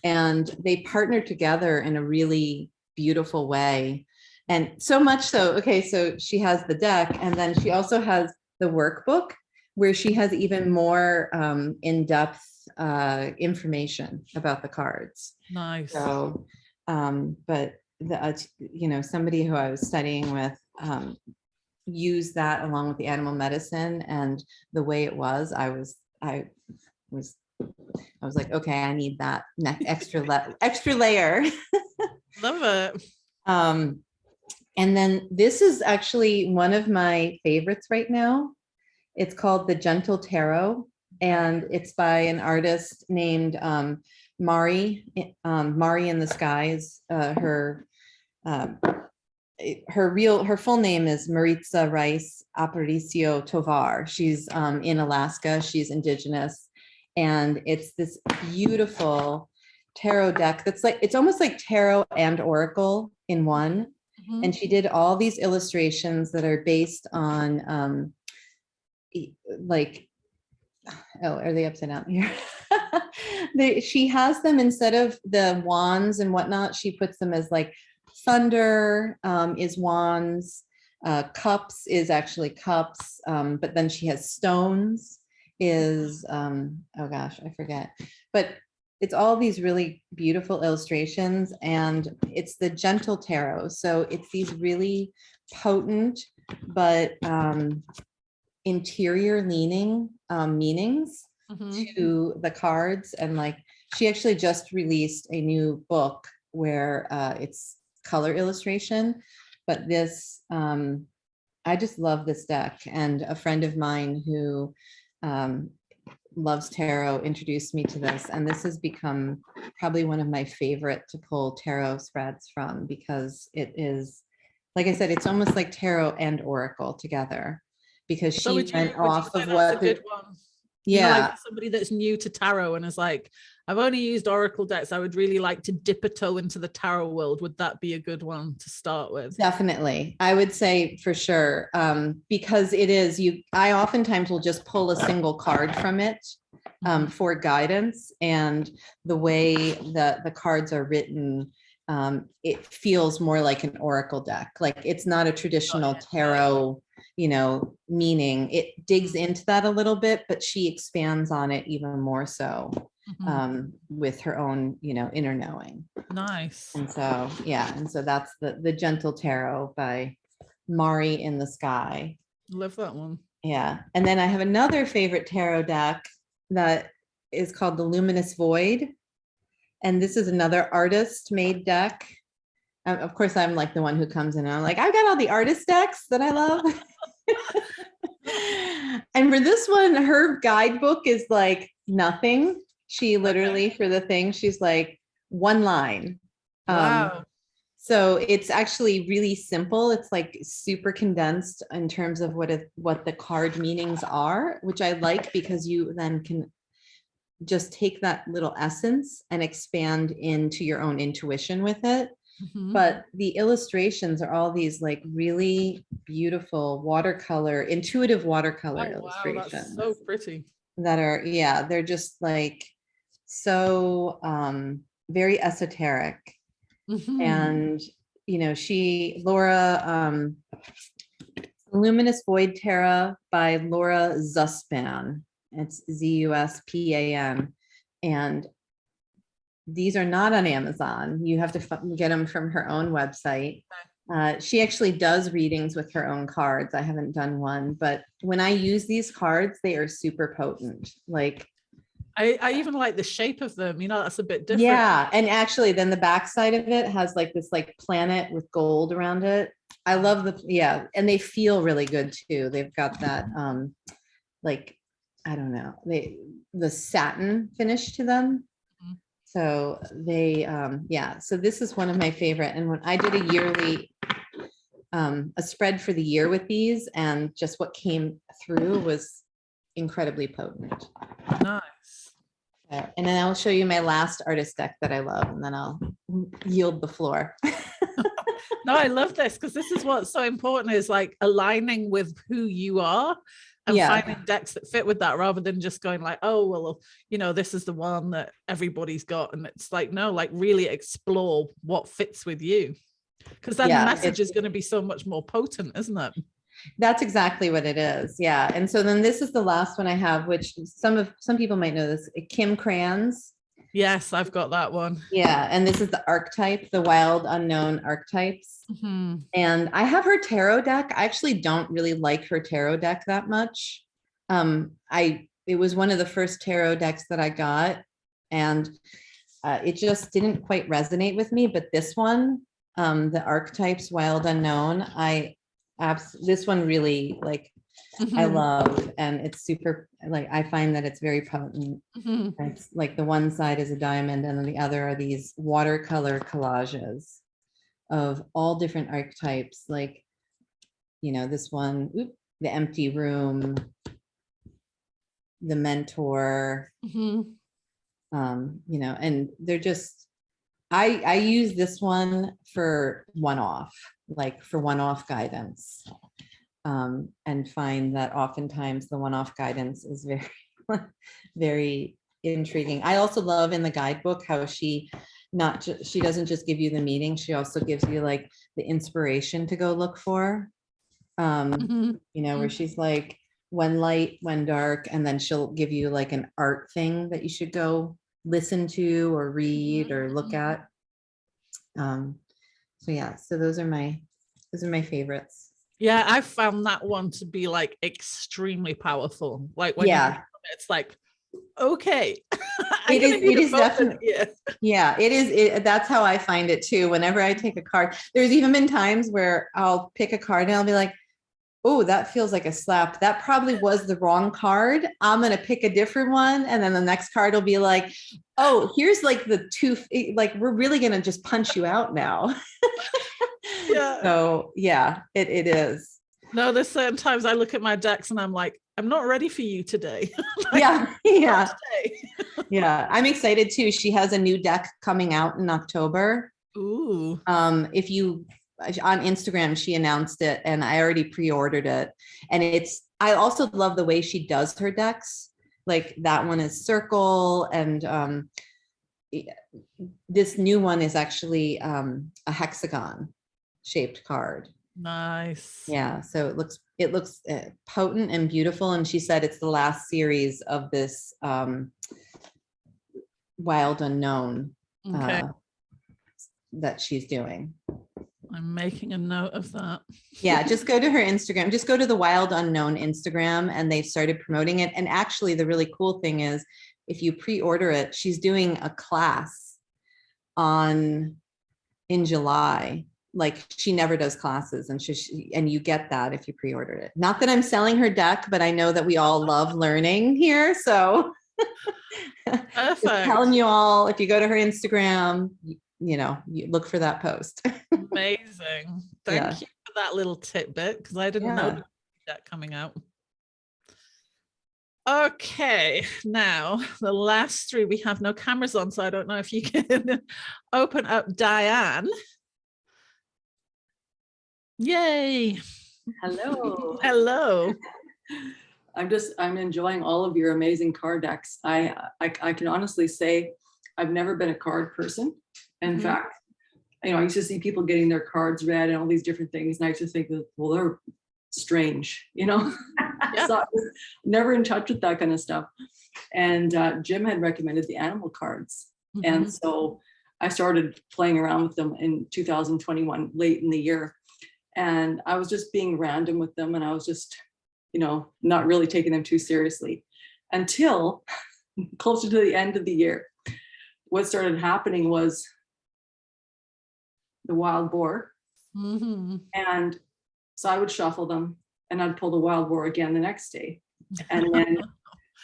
And they partner together in a really beautiful way. And so much so, okay, so she has the deck, and then she also has the workbook, where she has even more in-depth information about the cards. Nice. So, but somebody who I was studying with used that along with the animal medicine, and the way it was, I was like, okay, I need that extra layer. Love it. And then this is actually one of my favorites right now. It's called The Gentle Tarot, and it's by an artist named Mari. Mari in the Skies. Her full name is Maritza Rice Aparicio Tovar. She's in Alaska. She's indigenous, and it's this beautiful tarot deck that's like, it's almost like tarot and oracle in one. And she did all these illustrations that are based on are they upside down here? She has them, instead of the wands and whatnot, she puts them as like thunder is wands, cups is actually cups, but then she has stones is oh gosh, I forget, but it's all these really beautiful illustrations, and it's the Gentle Tarot. So it's these really potent but interior leaning meanings to the cards. And like, she actually just released a new book where it's color illustration, but this I just love this deck. And a friend of mine who loves tarot introduced me to this, and this has become probably one of my favorite to pull tarot spreads from, because it is, like I said, it's almost like tarot and oracle together, because she went off of what good one. Yeah. Like somebody that's new to tarot and is like, I've only used oracle decks, I would really like to dip a toe into the tarot world. Would that be a good one to start with? Definitely. I would say for sure, because it is, I oftentimes will just pull a single card from it for guidance, and the way that the cards are written, it feels more like an oracle deck. Like, it's not a traditional tarot, meaning. It digs into that a little bit, but she expands on it even more so with her own, inner knowing. Nice. And so, yeah. And so that's the Gentle Tarot by Mari in the Sky. Love that one. Yeah. And then I have another favorite tarot deck that is called the Luminous Void. And this is another artist made deck. Of course, I'm like the one who comes in and I'm like, I've got all the artist decks that I love. And for this one, her guidebook is like nothing. She literally, for the thing, she's like one line. Wow. So it's actually really simple. It's like super condensed in terms of what the card meanings are, which I like, because you then can just take that little essence and expand into your own intuition with it. But the illustrations are all these like really beautiful watercolor, intuitive watercolor illustrations. That's so pretty. That are, yeah, they're just like so very esoteric. And Luminous Void Tarot by Laura Zussman. It's ZUSPAN. And these are not on Amazon. You have to get them from her own website. She actually does readings with her own cards. I haven't done one, but when I use these cards, they are super potent. Like, I even like the shape of them. You know, that's a bit different. yeah. And actually then the back side of it has like this like planet with gold around it. I love yeah. And they feel really good too. They've got that, like, I don't know, the satin finish to them. So they, yeah, so this is one of my favorite. And when I did a yearly, a spread for the year with these, and just what came through was incredibly potent. Nice. And then I'll show you my last artist deck that I love, and then I'll yield the floor. No, I love this because this is what's so important, is like aligning with who you are and finding decks that fit with that, rather than just going like, oh, well, you know, this is the one that everybody's got. And it's like, no, like really explore what fits with you, because then the message is going to be so much more potent, isn't it? That's exactly what it is. Yeah. And so then this is the last one I have, which some people might know this, Kim Crayons. Yes, I've got that one. Yeah. And this is the archetype, the wild unknown archetypes. Mm-hmm. And I have her tarot deck. I actually don't really like her tarot deck that much. It was one of the first tarot decks that I got, and it just didn't quite resonate with me. But this one, the archetypes, wild unknown, this one really, like, I love, and it's super, like, I find that it's very potent. It's like the one side is a diamond and then the other are these watercolor collages of all different archetypes, like, you know, this one, the empty room, the mentor, you know, and they're just, I use this one for one-off guidance. And find that oftentimes the one-off guidance is very, very intriguing. I also love in the guidebook how she doesn't just give you the meaning, she also gives you like the inspiration to go look for. You know, where she's like, when light, when dark, and then she'll give you like an art thing that you should go listen to or read or look at. So yeah, so those are my favorites. Yeah, I found that one to be like extremely powerful. Like when it's like, okay, it is definitely, yeah, it is. That's how I find it too. Whenever I take a card, there's even been times where I'll pick a card and I'll be like, oh, that feels like a slap. That probably was the wrong card. I'm going to pick a different one. And then the next card will be like, oh, here's like the two, like, we're really going to just punch you out now. Yeah. So yeah, it is. No, there's certain times I look at my decks and I'm like, I'm not ready for you today. Like, yeah. Yeah. I'm excited too. She has a new deck coming out in October. Ooh. If you, on Instagram, she announced it and I already pre-ordered it. And I also love the way she does her decks. Like that one is circle, and this new one is actually a hexagon shaped card. Nice. Yeah, so it looks potent and beautiful, and she said it's the last series of this wild unknown that she's doing. I'm making a note of that. Yeah, just go to her Instagram. Just go to the Wild Unknown Instagram, and they've started promoting it. And actually, the really cool thing is, if you pre-order it, she's doing a class in July. Like, she never does classes, and you get that if you pre-ordered it. Not that I'm selling her deck, but I know that we all love learning here. So just telling you all, if you go to her Instagram, you know, you look for that post. Amazing. Thank you for that little tidbit, because I didn't know that coming out. Okay, now the last three, we have no cameras on, so I don't know if you can open up Diane. Yay. Hello. Hello. I'm enjoying all of your amazing card decks. I can honestly say I've never been a card person. In fact, you know, I used to see people getting their cards read and all these different things, and I used to think that, well, strange, you know. Yeah. So I was never in touch with that kind of stuff. And Jim had recommended the animal cards. And so I started playing around with them in 2021, late in the year. And I was just being random with them. And I was just, you know, not really taking them too seriously until closer to the end of the year. What started happening was the wild boar. And so I would shuffle them and I'd pull the wild boar again the next day. And then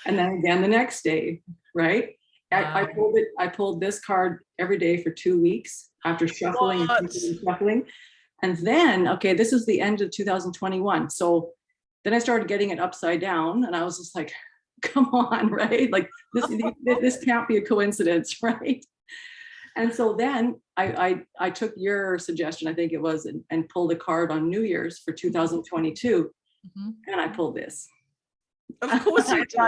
again the next day, right? I pulled this card every day for 2 weeks after shuffling and shuffling. And then, okay, this is the end of 2021. So then I started getting it upside down and I was just like, come on, right? Like this can't be a coincidence, right? And so then I took your suggestion, I think it was, and pulled a card on New Year's for 2022. And I pulled this. Of course you did.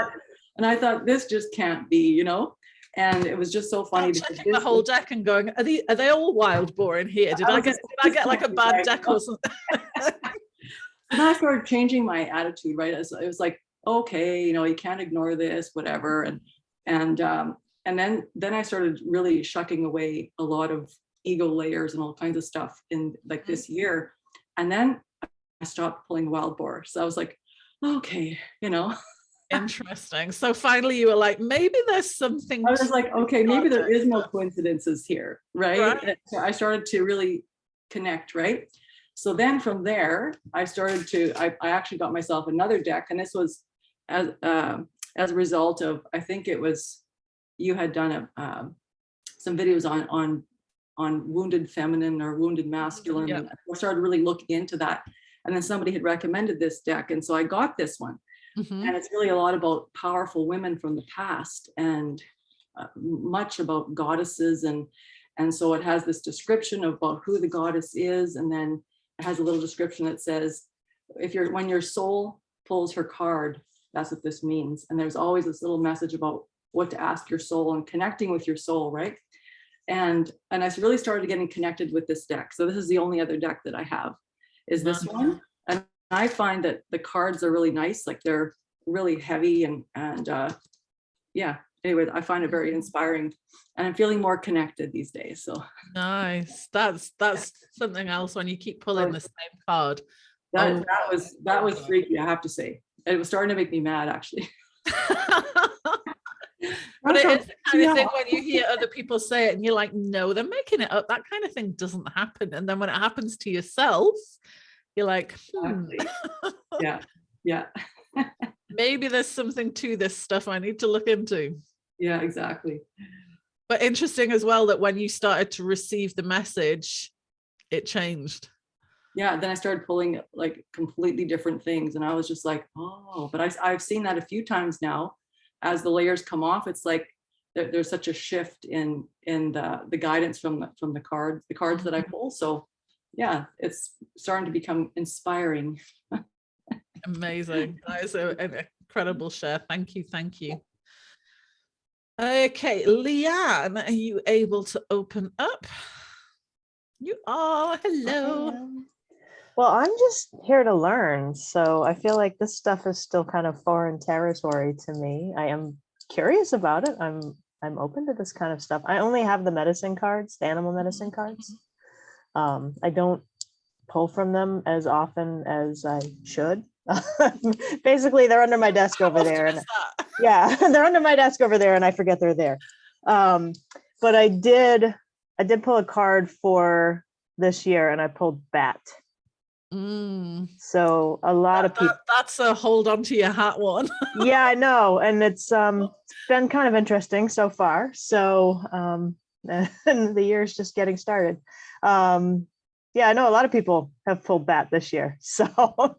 And I thought, this just can't be, you know? And it was just so funny. Checking the whole deck and going, are they all wild boar in here? Did I get like a bad deck or something? And I started changing my attitude, right? It was like, okay, you know, you can't ignore this, whatever. And then I started really shucking away a lot of ego layers and all kinds of stuff in like this year. And then I stopped pulling wild boar. So I was like, okay, you know. Interesting. So finally you were like, maybe there's something. I was like, okay, maybe there is no coincidences here, right? And so I started to really connect, right? So then from there, I started to, I actually got myself another deck, and this was as a result of, I think it was, you had done some videos on wounded feminine or wounded masculine. Yeah. And I started really looking into that. And then somebody had recommended this deck. And so I got this one. And it's really a lot about powerful women from the past and much about goddesses. And so it has this description about who the goddess is. And then it has a little description that says, when your soul pulls her card, that's what this means. And there's always this little message about what to ask your soul and connecting with your soul, right? And I really started getting connected with this deck. So this is the only other deck that I have, is this one. And I find that the cards are really nice, like they're really heavy and yeah. Anyway, I find it very inspiring, and I'm feeling more connected these days. So nice. That's something else when you keep pulling the same card. That was freaky, I have to say. It was starting to make me mad, actually. But it is the kind of thing when you hear other people say it and you're like, no, they're making it up. That kind of thing doesn't happen. And then when it happens to yourself, you're like, yeah. Maybe there's something to this stuff I need to look into. Yeah, exactly. But interesting as well that when you started to receive the message, it changed. Yeah, then I started pulling like completely different things, and I was just like, oh, but I've seen that a few times now. As the layers come off, it's like there's such a shift in the guidance from the cards that I pull. So yeah, it's starting to become inspiring. Amazing. That is an incredible share. Thank you. Okay, Leanne, are you able to open up? You are. Hello. Well, I'm just here to learn, so I feel like this stuff is still kind of foreign territory to me. I am curious about it. I'm open to this kind of stuff. I only have the medicine cards, the animal medicine cards. I don't pull from them as often as I should. Basically, they're under my desk over there, and yeah, they're under my desk over there, and I forget they're there. But I did pull a card for this year, and I pulled bat. So a lot of people. That's a hold on to your hat one. Yeah, I know, and it's been kind of interesting so far. So and the year's just getting started. Yeah, I know a lot of people have pulled bat this year. So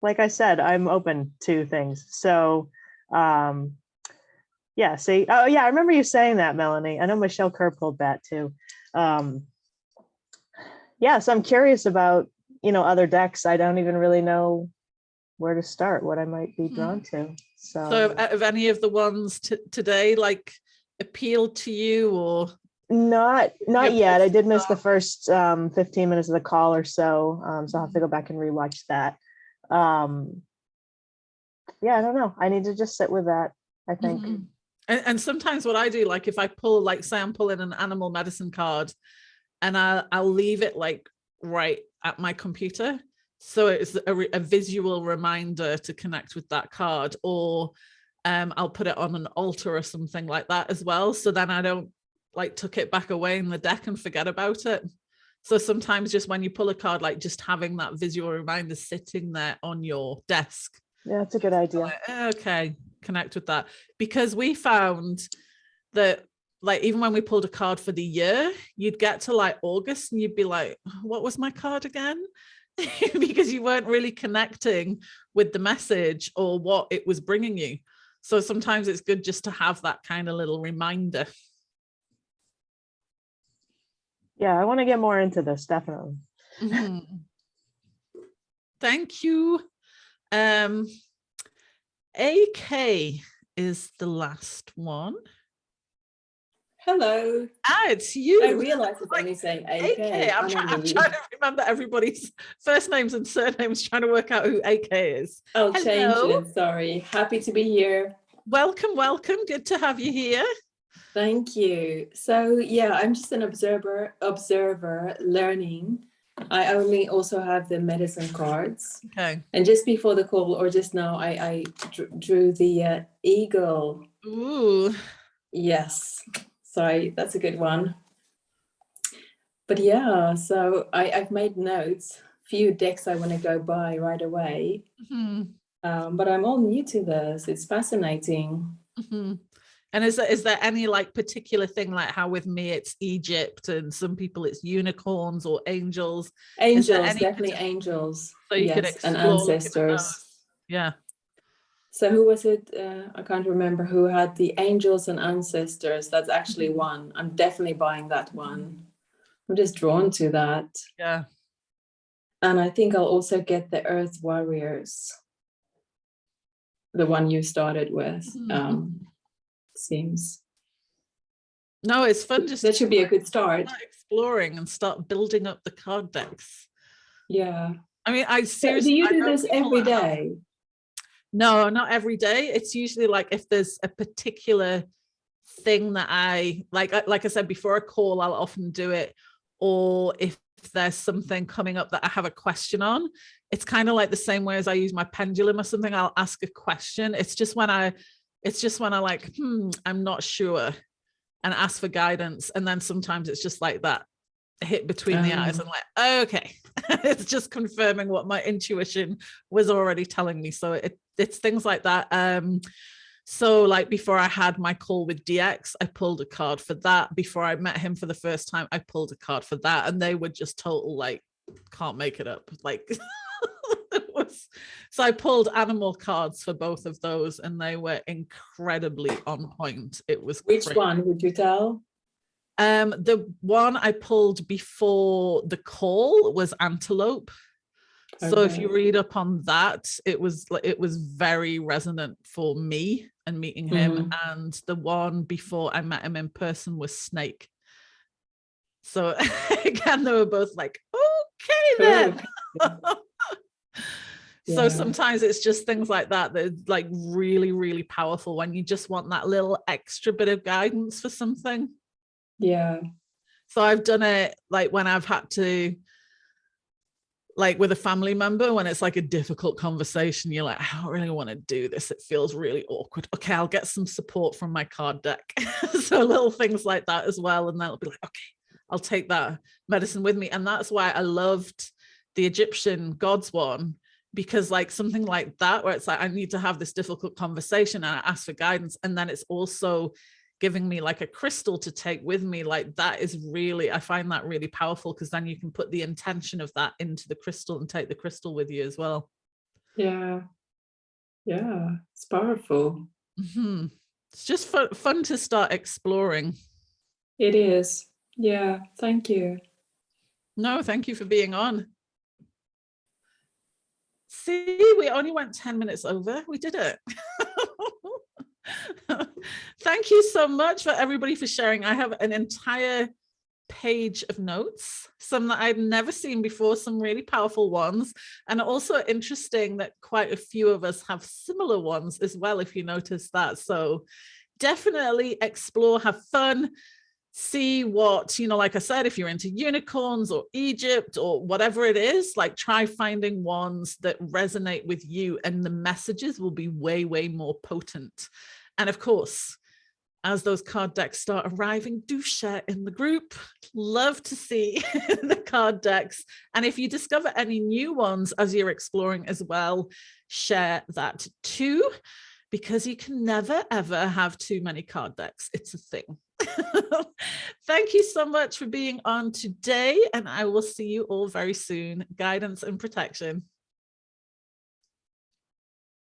like I said, I'm open to things. So yeah, see, oh yeah, I remember you saying that, Melanie. I know Michelle Kerr pulled bat too. Yeah, so I'm curious about, other decks. I don't even really know where to start, what I might be drawn to. So have any of the ones today like appealed to you, or Not Your yet. I first did miss the start. first 15 minutes of the call or so. So I'll have to go back and rewatch that. Yeah, I don't know. I need to just sit with that, I think. Mhm. And sometimes what I do, like if I pull, like say I'm pulling an animal medicine card, and I'll leave it like right at my computer, so it's a visual reminder to connect with that card, or I'll put it on an altar or something like that as well, so then I don't like tuck it back away in the deck and forget about it. So sometimes just when you pull a card, like just having that visual reminder sitting there on your desk. Yeah, that's a good idea. Okay, connect with that, because we found that like even when we pulled a card for the year, you'd get to like August and you'd be like, what was my card again? Because you weren't really connecting with the message or what it was bringing you. So sometimes it's good just to have that kind of little reminder. Yeah, I want to get more into this, definitely. Mhm. Thank you. AK is the last one. Hello. It's you. I realize it's only saying AK. I'm trying to remember everybody's first names and surnames, trying to work out who AK is. I'll change Hello. it. Sorry. Happy to be here. Welcome, welcome. Good to have you here. Thank you. So yeah, I'm just an observer learning. I only also have the medicine cards. Okay. And just before the call, or just now, I drew the eagle. Ooh. Yes. Sorry, that's a good one. But yeah, so I've made notes. Few decks I want to go by right away. Mm-hmm. But I'm all new to this. It's fascinating. Mm-hmm. And is there any like particular thing, like how with me it's Egypt and some people it's unicorns or angels? Angels, definitely angels. So you could explore and ancestors. Yeah. So who was it? I can't remember who had the angels and ancestors. That's actually one. I'm definitely buying that one. I'm just drawn to that. Yeah. And I think I'll also get the Earth Warriors. The one you started with. Seems. No, it's fun. Just that should be a good start. Exploring and start building up the card decks. Yeah. I mean, I seriously. Do you do this every day? No, not every day. It's usually like if there's a particular thing that I like I said before a call, I'll often do it. Or if there's something coming up that I have a question on, it's kind of like the same way as I use my pendulum or something. I'll ask a question. It's just when I like, I'm not sure, and ask for guidance. And then sometimes it's just like that hit between the eyes. I'm like, okay, it's just confirming what my intuition was already telling me. So it's things like that. So like before I had my call with DX, I pulled a card for that. Before I met him for the first time, I pulled a card for that. And they were just total, like, can't make it up. Like, so I pulled animal cards for both of those and they were incredibly on point. It was Which crazy. one would you tell? The one I pulled before the call was antelope. So if you read up on that, it was very resonant for me and meeting him. And the one before I met him in person was snake. So again, they were both like, okay then. So sometimes it's just things like that that are like really, really powerful when you just want that little extra bit of guidance for something. Yeah. So I've done it like when I've had to, like with a family member, when it's like a difficult conversation, you're like, I don't really want to do this. It feels really awkward. Okay, I'll get some support from my card deck. So little things like that as well. And they'll be like, okay, I'll take that medicine with me. And that's why I loved the Egyptian gods one, because like something like that, where it's like, I need to have this difficult conversation and I ask for guidance. And then it's also giving me like a crystal to take with me. Like that is really, I find that really powerful, because then you can put the intention of that into the crystal and take the crystal with you as well. Yeah. Yeah, it's powerful. It's just fun to start exploring. It is. Yeah, thank you. No, thank you for being on. See, we only went 10 minutes over. We did it. Thank you so much for everybody for sharing. I have an entire page of notes, some that I'd never seen before, some really powerful ones, and also interesting that quite a few of us have similar ones as well, if you notice that. So definitely explore, have fun, see what, you know, like I said, if you're into unicorns or Egypt or whatever it is, like try finding ones that resonate with you, and the messages will be way, way more potent. And of course, as those card decks start arriving, do share in the group. Love to see the card decks. And if you discover any new ones as you're exploring as well, share that too, because you can never, ever have too many card decks. It's a thing. Thank you so much for being on today, and I will see you all very soon. Guidance and protection.